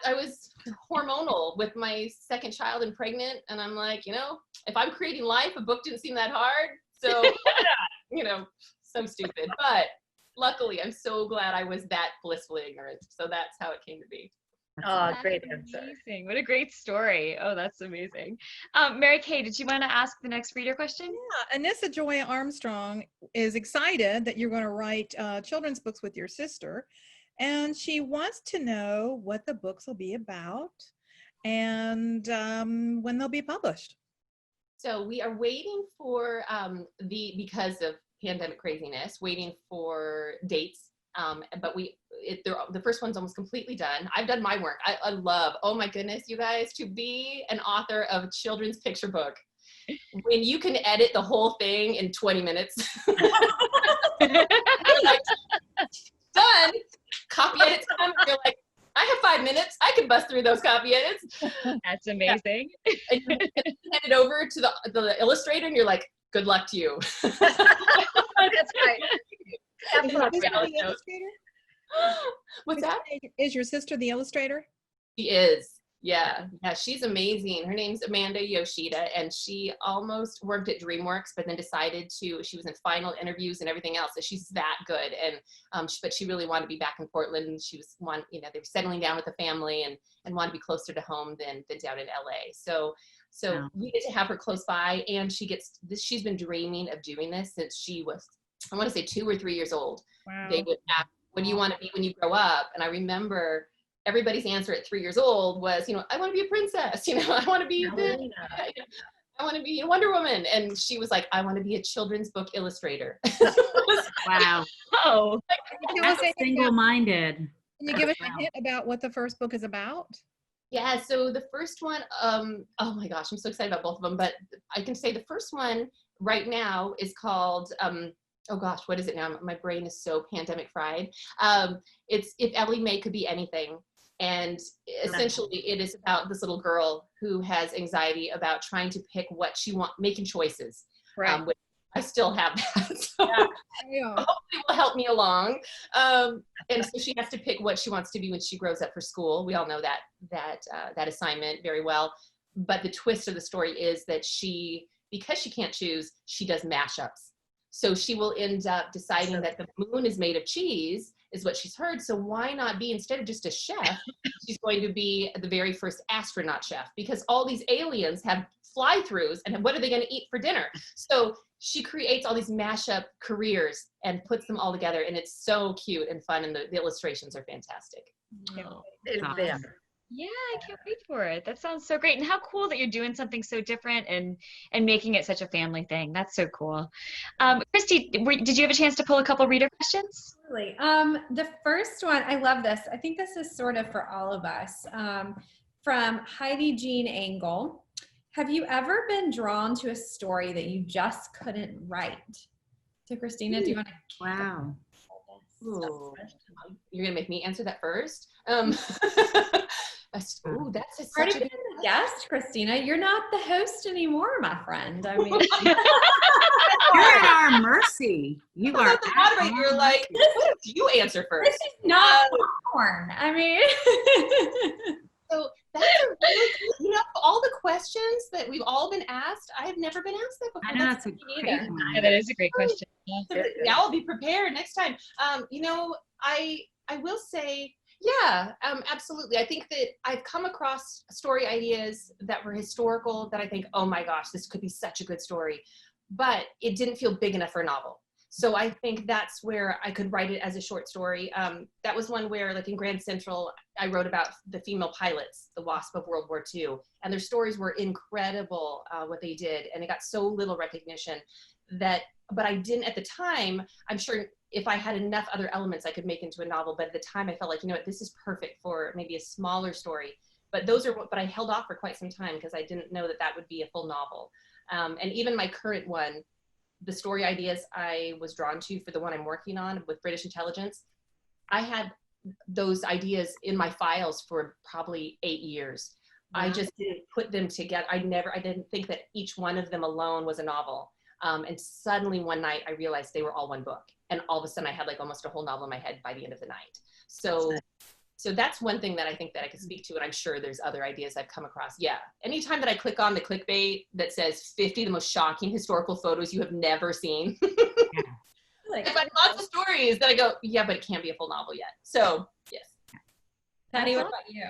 I was hormonal with my second child and pregnant. And I'm like, if I'm creating life, a book didn't seem that hard. So, why not? So stupid. But luckily, I'm so glad I was that blissfully ignorant. So that's how it came to be. Oh, great answer. Amazing. What a great story. Oh, that's amazing. Mary Kay, did you want to ask the next reader question? Yeah, Anissa Joy Armstrong is excited that you're going to write children's books with your sister. And she wants to know what the books will be about and when they'll be published. So we are waiting for because of pandemic craziness, waiting for dates. But the first one's almost completely done. I've done my work. I love, oh my goodness, you guys, to be an author of a children's picture book when you can edit the whole thing in 20 minutes. Like, done. Copy edits come. You're like, I have 5 minutes. I can bust through those copy edits. That's amazing. Yeah. And you hand it over to the illustrator, and you're like, good luck to you. That's right. Is your sister the illustrator? What's that? Is your sister the illustrator? She is. Yeah, she's amazing. Her name's Amanda Yoshida, and she almost worked at DreamWorks, but then decided she was in final interviews and everything else. So she's that good, and but she really wanted to be back in Portland. She was they were settling down with the family and wanted to be closer to home than down in LA. So Wow. we get to have her close by, and she's been dreaming of doing this since she was, I want to say 2 or 3 years old. Wow. They would ask, what do you want to be when you grow up? And I remember everybody's answer at 3 years old was, I want to be a princess, I want to be this, I want to be a Wonder Woman. And she was like, I want to be a children's book illustrator. Wow. Oh, That's single-minded. Can you give us a hint about what the first book is about? Yeah, so the first one, oh my gosh, I'm so excited about both of them, but I can say the first one right now is called, oh gosh, what is it now? My brain is so pandemic fried. It's If Ellie Mae Could Be Anything. And essentially it is about this little girl who has anxiety about trying to pick what she wants, making choices. Right. Which I still have that. So Yeah. hopefully will help me along. And so she has to pick what she wants to be when she grows up for school. We all know that assignment very well. But the twist of the story is that because she can't choose, she does mashups. So she will end up deciding that the moon is made of cheese, is what she's heard. So why not be, instead of just a chef, she's going to be the very first astronaut chef, because all these aliens have fly-throughs, and what are they going to eat for dinner? So she creates all these mashup careers and puts them all together, and it's so cute and fun, and the illustrations are fantastic. It's Awesome. there. yeah, I can't wait for it. That sounds so great. And how cool that you're doing something so different and making it such a family thing. That's so cool. Christy, did you have a chance to pull a couple reader questions? Absolutely. The first one, I love this. I think this is sort of for all of us. From Heidi Jean Engel. Have you ever been drawn to a story that you just couldn't write? So Kristina, do you want to? Wow. Ooh. You're gonna make me answer that first. That's Already been the guest, Kristina. You're not the host anymore, my friend. I mean, You're at our mercy. You are the moderator. You're like, what if you answer first? this is not popcorn. I mean, So that's a really good, all the questions that we've all been asked, I have never been asked that before. I know that's a me great neither. one. Yeah, that is a great question. Yeah, I'll be prepared next time. I will say, yeah, absolutely. I think that I've come across story ideas that were historical that I think, oh my gosh, this could be such a good story, but it didn't feel big enough for a novel. So I think that's where I could write it as a short story. That was one where, like in Grand Central, I wrote about the female pilots, the WASP of World War II, and their stories were incredible, what they did, and it got so little recognition but I didn't at the time. I'm sure if I had enough other elements, I could make into a novel, but at the time I felt like, this is perfect for maybe a smaller story. But but I held off for quite some time because I didn't know that would be a full novel. And even my current one, the story ideas I was drawn to for the one I'm working on with British intelligence, I had those ideas in my files for probably 8 years. Wow. I just didn't put them together. I didn't think that each one of them alone was a novel. And suddenly one night I realized they were all one book. And all of a sudden I had like almost a whole novel in my head by the end of the night. So that's one thing that I think that I could speak to, and I'm sure there's other ideas I've come across. Yeah. Anytime that I click on the clickbait that says 50 the most shocking historical photos you have never seen. Like, if I have lots of stories, then I go, yeah, but it can't be a full novel yet. So yes. Patty, what about you?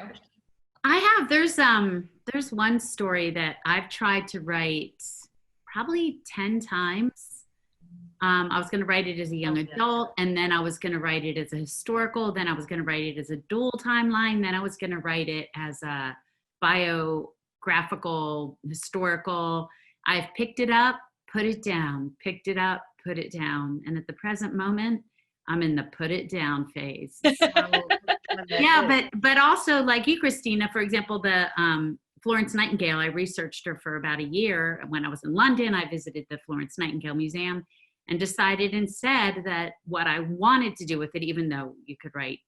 I have, there's one story that I've tried to write probably 10 times. I was going to write it as a young adult, and then I was going to write it as a historical, then I was going to write it as a dual timeline, then I was going to write it as a biographical, historical. I've picked it up, put it down, picked it up, put it down. And at the present moment, I'm in the put it down phase. So, yeah, but also like you, Kristina, for example, the Florence Nightingale, I researched her for about a year. When I was in London, I visited the Florence Nightingale Museum and decided instead that what I wanted to do with it, even though you could write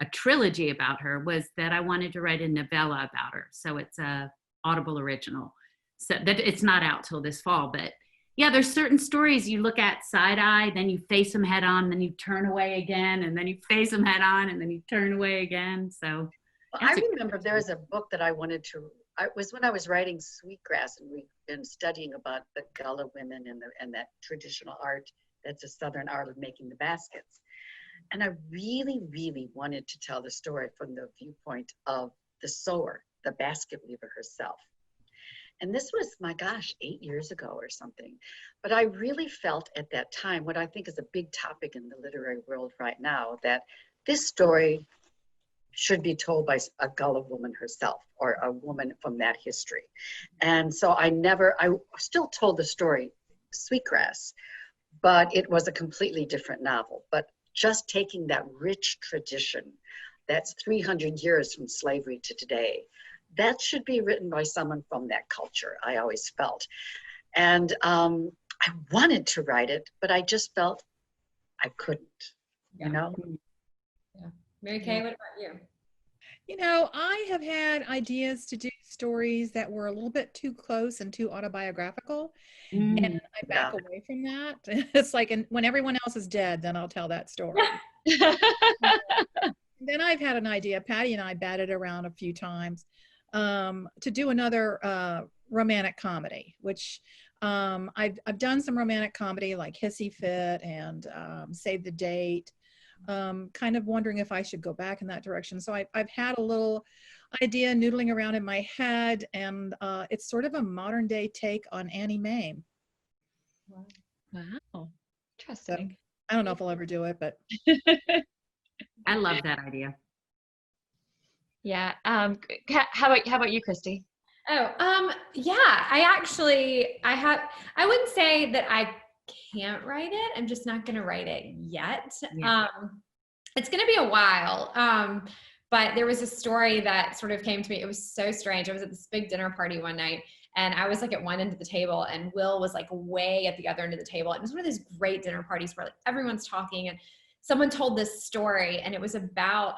a trilogy about her, was that I wanted to write a novella about her. So it's a Audible original. So that it's not out till this fall, but yeah, there's certain stories you look at side eye, then you face them head on, then you turn away again, and then you face them head on, and then you turn away again. So Well, I remember there was a book that I wanted to, it was when I was writing Sweetgrass, and we've been studying about the Gullah women and that traditional art, that's a Southern art of making the baskets. And I really, really wanted to tell the story from the viewpoint of the sewer, the basket weaver herself. And this was, my gosh, 8 years ago or something. But I really felt at that time, what I think is a big topic in the literary world right now, that this story should be told by a Gullah woman herself, or a woman from that history. And so I still told the story, Sweetgrass, but it was a completely different novel. But just taking that rich tradition, that's 300 years from slavery to today, that should be written by someone from that culture, I always felt. And I wanted to write it, but I just felt I couldn't, you know? Yeah. Mary Kay, what about you? You know, I have had ideas to do stories that were a little bit too close and too autobiographical, and I back away from that. It's like, when everyone else is dead, then I'll tell that story. Then I've had an idea, Patty and I batted around a few times, to do another romantic comedy, which I've done some romantic comedy like Hissy Fit and Save the Date. Kind of wondering if I should go back in that direction. So I've had a little idea noodling around in my head, and it's sort of a modern day take on Annie Mae. Wow. So, Interesting. I don't know if I'll ever do it, but I love that idea. Yeah. How about you, Christy? Oh, yeah, I wouldn't say that I can't write it. I'm just not going to write it yet. Yeah. It's going to be a while. But there was a story that sort of came to me. It was so strange. I was at this big dinner party one night, and I was like at one end of the table, and Will was like way at the other end of the table. And it was one of those great dinner parties where like everyone's talking, and someone told this story, and it was about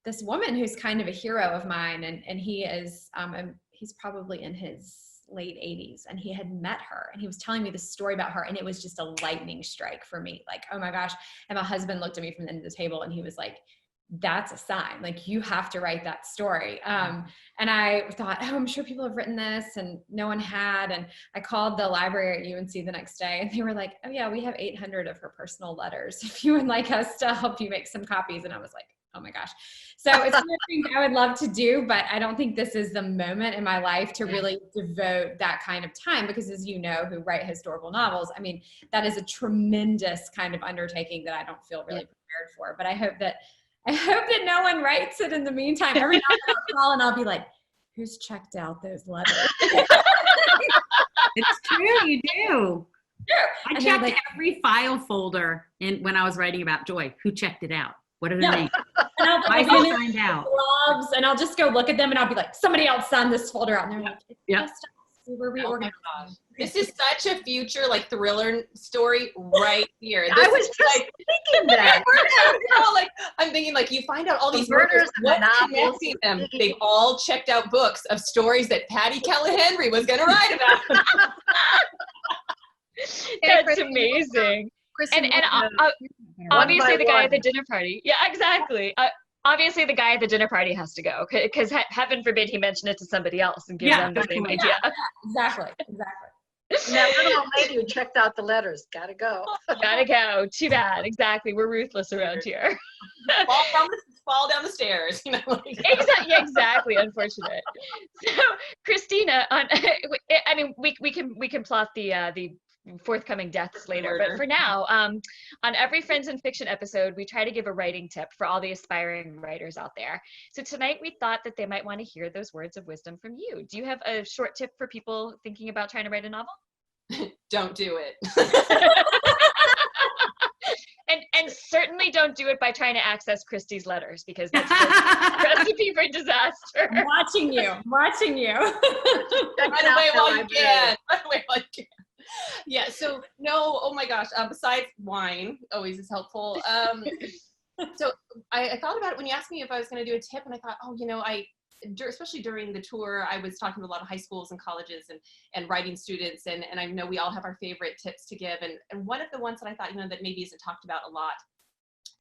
this woman who's kind of a hero of mine, and he is he's probably in his late 80s, and he had met her, and he was telling me this story about her, and it was just a lightning strike for me, like, oh my gosh. And my husband looked at me from the end of the table, and he was like, that's a sign, like, you have to write that story. And I thought, oh, I'm sure people have written this, and no one had. And I called the library at UNC the next day, and they were like, oh yeah, we have 800 of her personal letters if you would like us to help you make some copies. And I was like, oh my gosh. So it's one of the things I would love to do, but I don't think this is the moment in my life to really devote that kind of time, because as you know, who write historical novels, I mean, that is a tremendous kind of undertaking that I don't feel really prepared for. But I hope that no one writes it in the meantime. Every now and then I'll call and I'll be like, who's checked out those letters? It's true, you do. Sure. I checked every file folder when I was writing about Joy. Who checked it out? What are their names? And I'll Why be find out? gloves, and I'll just go look at them, and I'll be like, somebody else signed this folder out. And they're like, it's Yeah. just us. We're reorganizing. Oh my gosh. This is such a future like thriller story right here. I was just thinking that. Like, I'm thinking like you find out all The these murders murders, and the what's novels. connecting them? They've all checked out books of stories that Patty Keller Henry was going to write about. That's amazing. And obviously the guy at the dinner party. Yeah, exactly. Obviously the guy at the dinner party has to go, because heaven forbid he mentioned it to somebody else and give them the same idea. Exactly. And that little old lady who checked out the letters, gotta go. Gotta go. Too bad. Exactly. We're ruthless around here. fall down the stairs. You know, like. Exactly. Unfortunate. So, Kristina, I mean, we can plot the forthcoming deaths later, but for now, on every Friends in Fiction episode, we try to give a writing tip for all the aspiring writers out there. So tonight we thought that they might want to hear those words of wisdom from you. Do you have a short tip for people thinking about trying to write a novel? Don't do it. And certainly don't do it by trying to access Christy's letters, because that's just a recipe for disaster. I'm watching you. Run away while you can. Yeah, so no, oh my gosh, besides wine, always is helpful. So I thought about it when you asked me if I was going to do a tip, and I thought, oh, you know, especially during the tour, I was talking to a lot of high schools and colleges and writing students, and I know we all have our favorite tips to give, and one of the ones that I thought, you know, that maybe isn't talked about a lot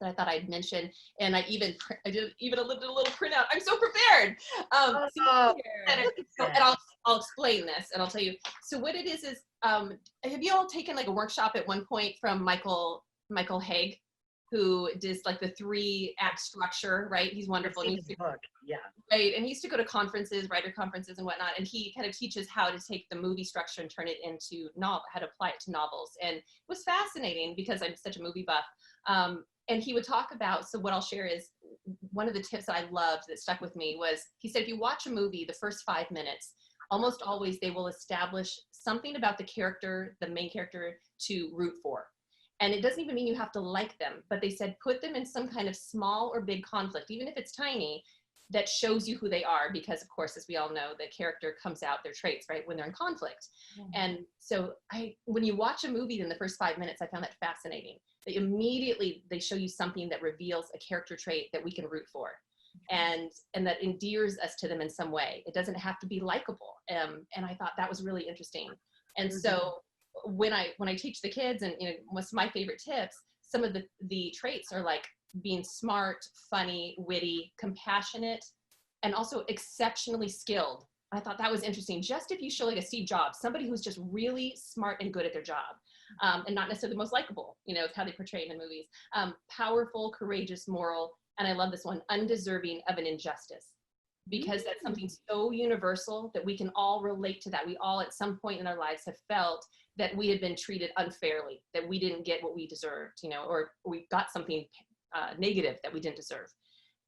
that I thought I'd mention, and I did a little printout. I'm so prepared. And I'll explain this, and I'll tell you. So what it is have you all taken like a workshop at one point from Michael Haig, who does like the 3-act structure, right? He's wonderful. His book, yeah. Right, and he used to go to conferences, writer conferences and whatnot, and he kind of teaches how to take the movie structure and turn it into how to apply it to novels. And it was fascinating because I'm such a movie buff. And he would talk about, so what I'll share is one of the tips that I loved that stuck with me was, he said, if you watch a movie, the first 5 minutes, almost always they will establish something about the character, the main character, to root for. And it doesn't even mean you have to like them, but they said, put them in some kind of small or big conflict, even if it's tiny, that shows you who they are, because of course, as we all know, the character comes out their traits, right, when they're in conflict. Mm-hmm. And so when you watch a movie in the first 5 minutes, I found that fascinating. That immediately they show you something that reveals a character trait that we can root for, and that endears us to them in some way. It doesn't have to be likable. And I thought that was really interesting. And so when I teach the kids, and what's my favorite tips, some of the traits are like being smart, funny, witty, compassionate, and also exceptionally skilled. I thought that was interesting. Just if you show like a Steve Jobs, somebody who's just really smart and good at their job, and not necessarily the most likable, it's how they portray it in the movies. Powerful, courageous, moral, and I love this one, undeserving of an injustice, because that's something so universal that we can all relate to that. We all at some point in our lives have felt that we had been treated unfairly, that we didn't get what we deserved, or we got something negative that we didn't deserve.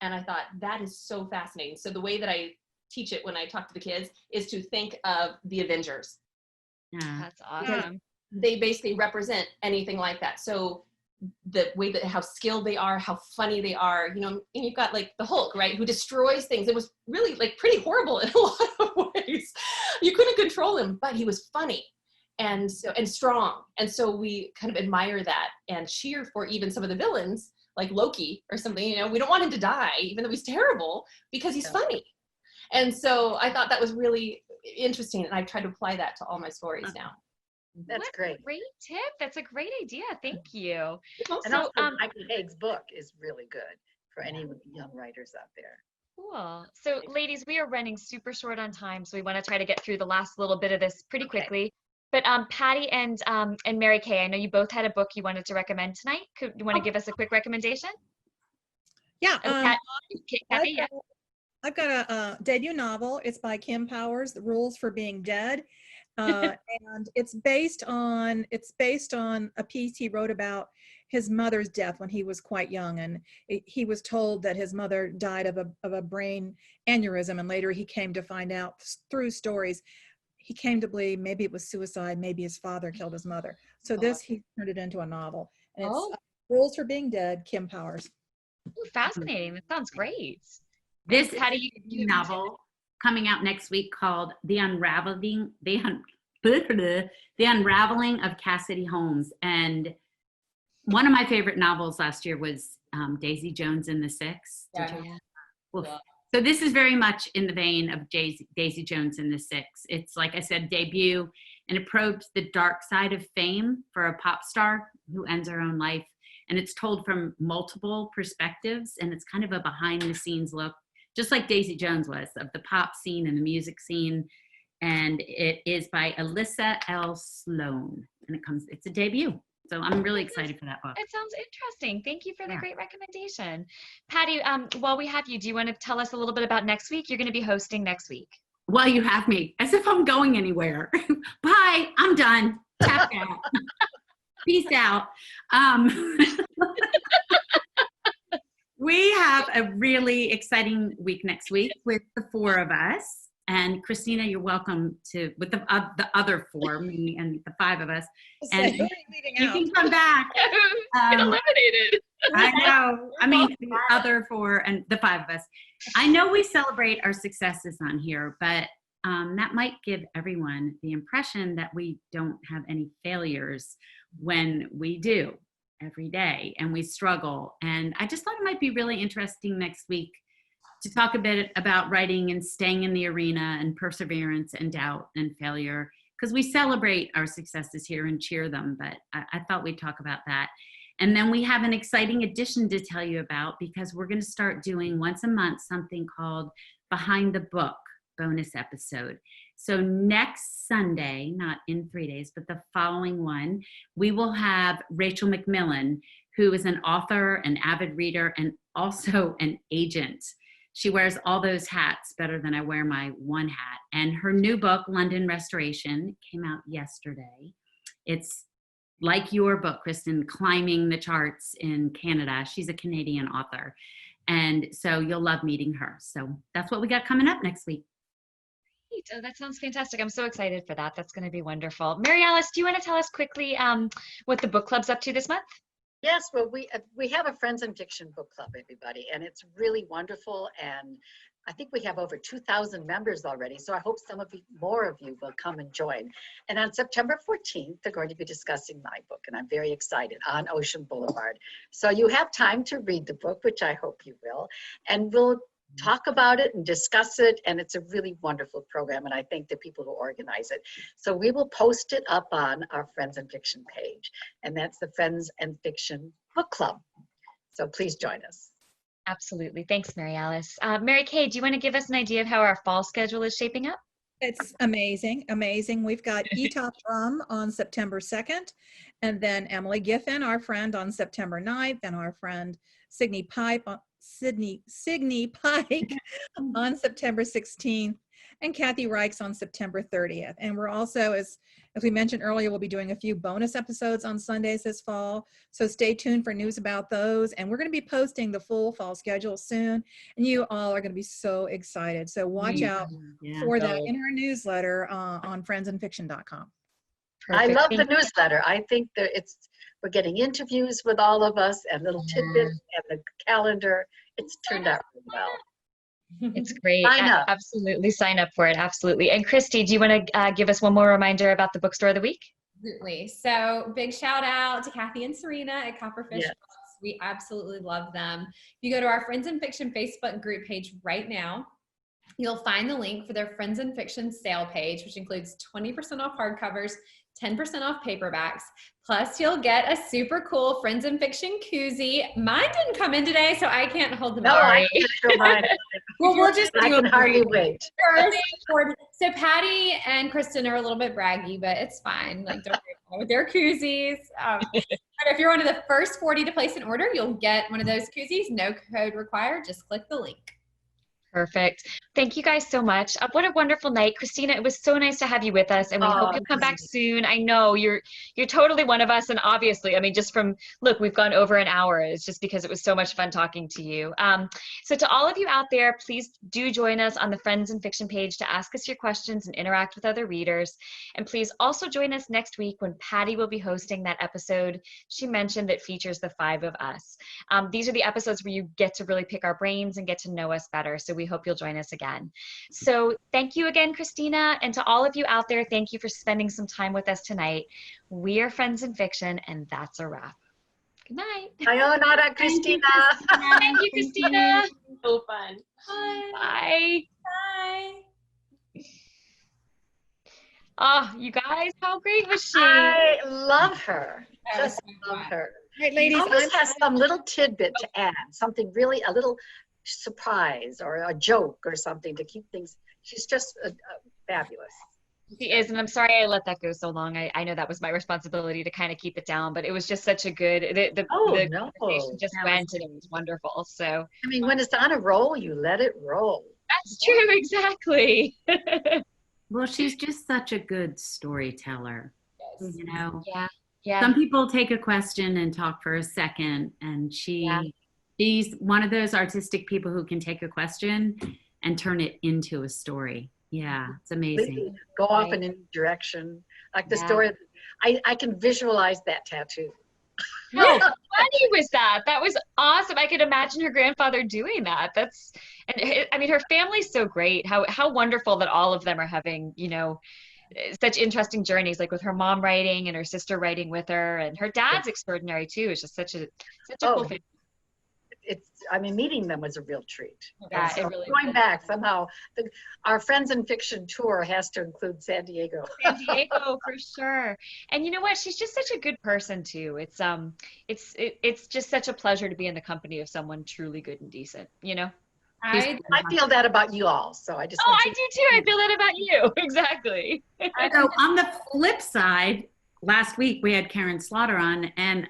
And I thought that is so fascinating. So the way that I teach it when I talk to the kids is to think of the Avengers. Yeah. That's awesome. They basically represent anything like that. So the way that how skilled they are, how funny they are, and you've got like the Hulk, right, who destroys things. It was really like pretty horrible in a lot of ways. You couldn't control him, but he was funny and strong. And so we kind of admire that and cheer for even some of the villains like Loki or something. We don't want him to die, even though he's terrible, because he's funny. And so I thought that was really interesting, and I've tried to apply that to all my stories now. That's great. Great tip. That's a great idea. Thank you. And also, Michael Haig's book is really good for any young writers out there. Cool. So ladies, we are running super short on time, so we want to try to get through the last little bit of this pretty quickly. But Patty and Mary Kay, I know you both had a book you wanted to recommend tonight. You want to give us a quick recommendation? Yeah. Patty, yeah. I've got a debut novel. It's by Kim Powers, The Rules for Being Dead. And it's based on a piece he wrote about his mother's death when he was quite young, and he was told that his mother died of a brain aneurysm, and later he came to find out through stories, he came to believe maybe it was suicide, maybe his father killed his mother. So he turned it into a novel, and it's Rules for Being Dead, Kim Powers. Ooh, fascinating. That sounds great. This Patty, is a novel coming out next week called The Unraveling of Cassidy Holmes. And one of my favorite novels last year was Daisy Jones and the Six. So this is very much in the vein of Daisy Jones and the Six. It's, like I said, debut, and it probes the dark side of fame for a pop star who ends her own life. And it's told from multiple perspectives, and it's kind of a behind the scenes look, just like Daisy Jones was, of the pop scene and the music scene. And it is by Alyssa L. Sloan, and it's a debut. So I'm really excited for that book. It sounds interesting. Thank you for the great recommendation. Patty, while we have you, do you want to tell us a little bit about next week? You're going to be hosting next week. Well, you have me, as if I'm going anywhere. Bye, I'm done. Tap out. Peace out. We have a really exciting week next week with the 4 of us. And Kristina, you're welcome with the other 4, me and the 5 of us. And you can come back. Get eliminated. I know. I mean, the other 4 and the 5 of us. I know we celebrate our successes on here, but that might give everyone the impression that we don't have any failures when we do every day, and we struggle. And I just thought it might be really interesting next week to talk a bit about writing and staying in the arena, and perseverance and doubt and failure, because we celebrate our successes here and cheer them, but I thought we'd talk about that. And then we have an exciting addition to tell you about, because we're going to start doing once a month something called Behind the Book bonus episode. So next Sunday, not in 3 days, but the following one, we will have Rachel McMillan, who is an author, an avid reader, and also an agent. She wears all those hats better than I wear my one hat. And her new book, London Restoration, came out yesterday. It's like your book, Kristen, climbing the charts in Canada. She's a Canadian author. And so you'll love meeting her. So that's what we got coming up next week. Oh, that sounds fantastic. I'm so excited for that. That's going to be wonderful. Mary Alice, do you want to tell us quickly what the book club's up to this month? Yes, well, we have a Friends in Fiction book club, everybody, and it's really wonderful. And I think we have over 2,000 members already. So I hope more of you will come and join. And on September 14th, they're going to be discussing my book, and I'm very excited, On Ocean Boulevard. So you have time to read the book, which I hope you will, and we'll talk about it and discuss it. And it's a really wonderful program. And I thank the people who organize it. So we will post it up on our Friends in Fiction page. And that's the Friends in Fiction book club. So please join us. Absolutely. Thanks, Mary Alice. Mary Kay, do you want to give us an idea of how our fall schedule is shaping up? It's amazing, amazing. We've got Etop Drum on September 2nd, and then Emily Giffen, our friend, on September 9th, and our friend Signe Pike on September 16th, and Kathy Reichs on September 30th. And we're also, as we mentioned earlier, we'll be doing a few bonus episodes on Sundays this fall. So stay tuned for news about those. And we're going to be posting the full fall schedule soon. And you all are going to be so excited. So watch out for that in our newsletter on friendsinfiction.com. I love the newsletter. I think that we're getting interviews with all of us and little tidbits and the calendar. It's turned out really well. It's great. Sign up. Absolutely. Sign up for it. Absolutely. And Christy, do you want to give us one more reminder about the bookstore of the week? Absolutely. So big shout out to Kathy and Serena at Copperfish Books. We absolutely love them. If you go to our Friends in Fiction Facebook group page right now, you'll find the link for their Friends in Fiction sale page, which includes 20% off hardcovers, 10% off paperbacks. Plus, you'll get a super cool Friends in Fiction koozie. Mine didn't come in today, so I can't hold them up. I can show mine. Well, we'll just I do can a hardly wait. So Patty and Kristen are a little bit braggy, but it's fine. Like, don't worry with their koozies. But if you're one of the first 40 to place an order, you'll get one of those koozies. No code required. Just click the link. Perfect. Thank you guys so much. What a wonderful night. Kristina, it was so nice to have you with us, and we hope you'll come back soon. I know you're totally one of us, and obviously, I mean, just from, look, we've gone over an hour. It's just because it was so much fun talking to you. So to all of you out there, please do join us on the Friends in Fiction page to ask us your questions and interact with other readers. And please also join us next week when Patty will be hosting that episode she mentioned that features the 5 of us. These are the episodes where you get to really pick our brains and get to know us better. So we hope you'll join us again. So thank you again, Kristina, and to all of you out there, thank you for spending some time with us tonight. We are Friends in Fiction, and that's a wrap. Good night. Sayonara, Kristina. Thank you, Kristina. So fun. Bye. Bye. Oh, you guys, how great was she? I love her. That was Just so love fun. her. Right, ladies, She always has some little tidbit to add, something really, a little surprise or a joke or something to keep things. She's just fabulous. She is, and I'm sorry I let that go so long. I know that was my responsibility to kind of keep it down, but it was just such a good, the No. conversation just went, and it was wonderful. So I mean, when it's on a roll, you let it roll. that's true, exactly. Well, she's just such a good storyteller. Yes. You know, Yeah. some people take a question and talk for a second, and she's one of those artistic people who can take a question and turn it into a story. Yeah, it's amazing. Go off in any direction. Like the story, I can visualize that tattoo. How funny was that? That was awesome. I could imagine her grandfather doing that. I mean, her family's so great. How wonderful that all of them are having, such interesting journeys, like with her mom writing and her sister writing with her, and her dad's extraordinary too. It's just such a cool thing. I mean, meeting them was a real treat. Yeah, So it really going was. back somehow, our Friends in Fiction tour has to include San Diego. San Diego for sure. And you know what? She's just such a good person too. It's just such a pleasure to be in the company of someone truly good and decent, you know? I I feel that about you all, so I just Oh, want I you do too. I feel that about you. Exactly. So on the flip side, last week we had Karen Slaughter on, and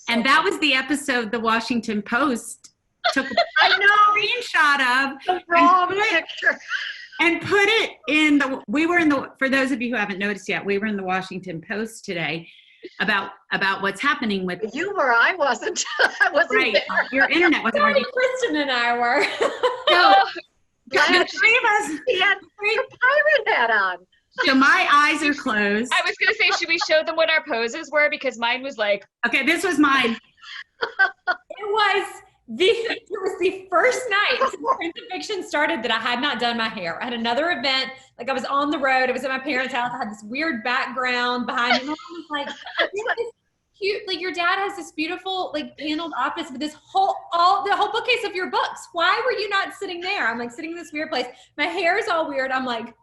that was the episode the Washington Post took a I know screenshot of the wrong picture. and put it in for those of you who haven't noticed yet, we were in the Washington Post today about what's happening with You were, I wasn't. I wasn't right. there. Your internet wasn't Sorry, working. Kristen and I were. So Glad the three of us. He had her pirate hat on. So my eyes are closed. I was going to say, should we show them what our poses were? Because mine was like, Okay, this was mine. It was the first night since Friends in Fiction started that I had not done my hair. I had another event, like I was on the road. It was at my parents' house. I had this weird background behind me. Mom was like, "You have this cute, like your dad has this beautiful, like paneled office with this the whole bookcase of your books. Why were you not sitting there?" I'm like sitting in this weird place. My hair is all weird. I'm like,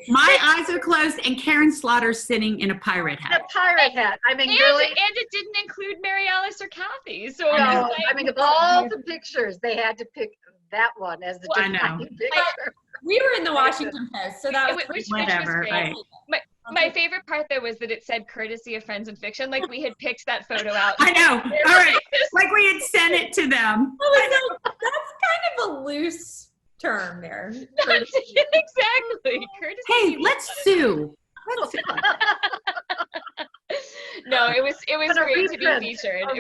My eyes are closed, and Karen Slaughter's sitting in a pirate The hat. pirate hat. I mean, and really. it didn't include Mary Alice or Kathy. So it No, was like, I mean, of all the pictures, they had to pick that one as the Well, I know. defining picture. we were in the Washington Post, so that was which Whatever, was great. right. My favorite part though was that it said courtesy of Friends in Fiction. Like we had picked that photo out. I know. All right. Like we had sent it to them. that's kind of a loose term there. Exactly. Courtesy. Hey, let's sue. Let's sue. No, it was But a great to be reprint, featured. a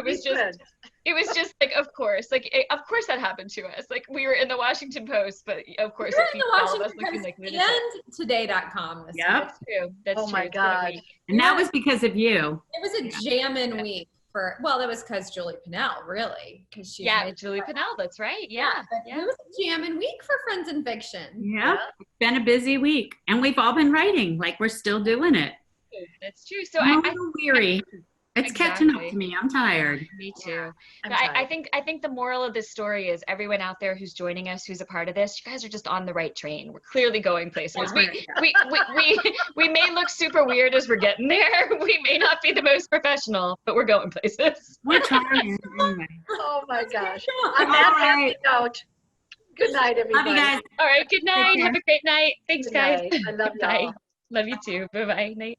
It was just like, of course that happened to us. Like we were in the Washington Post, but of course We're it in the featured all of us Washington looking Post like lunatics. and today.com this Yep. week. That's true. That's Oh true. my It's been a God. week. And that was because of you. It was a jammin' week that was because Julie Pinnell, really. Because she Yeah, Julie Pinnell. That's right. Yeah. It was a jammin' week for Friends in Fiction. Yeah. It's been a busy week. And we've all been writing. Like we're still doing it. That's true. So I'm a I little weary. It's catching up Exactly. to me. I'm tired. Me too. I'm But I tired. think the moral of this story is everyone out there who's joining us, who's a part of this, you guys are just on the right train. We're clearly going places. We may look super weird as we're getting there. We may not be the most professional, but we're going places. We're trying. Anyway. Oh my gosh. Come On on. that All happy right. note, good night, Love everybody. you guys. All right. Good night. care. Have a great night. Thanks, Good guys. night. I love Bye. y'all. Love you too. Bye-bye. Night.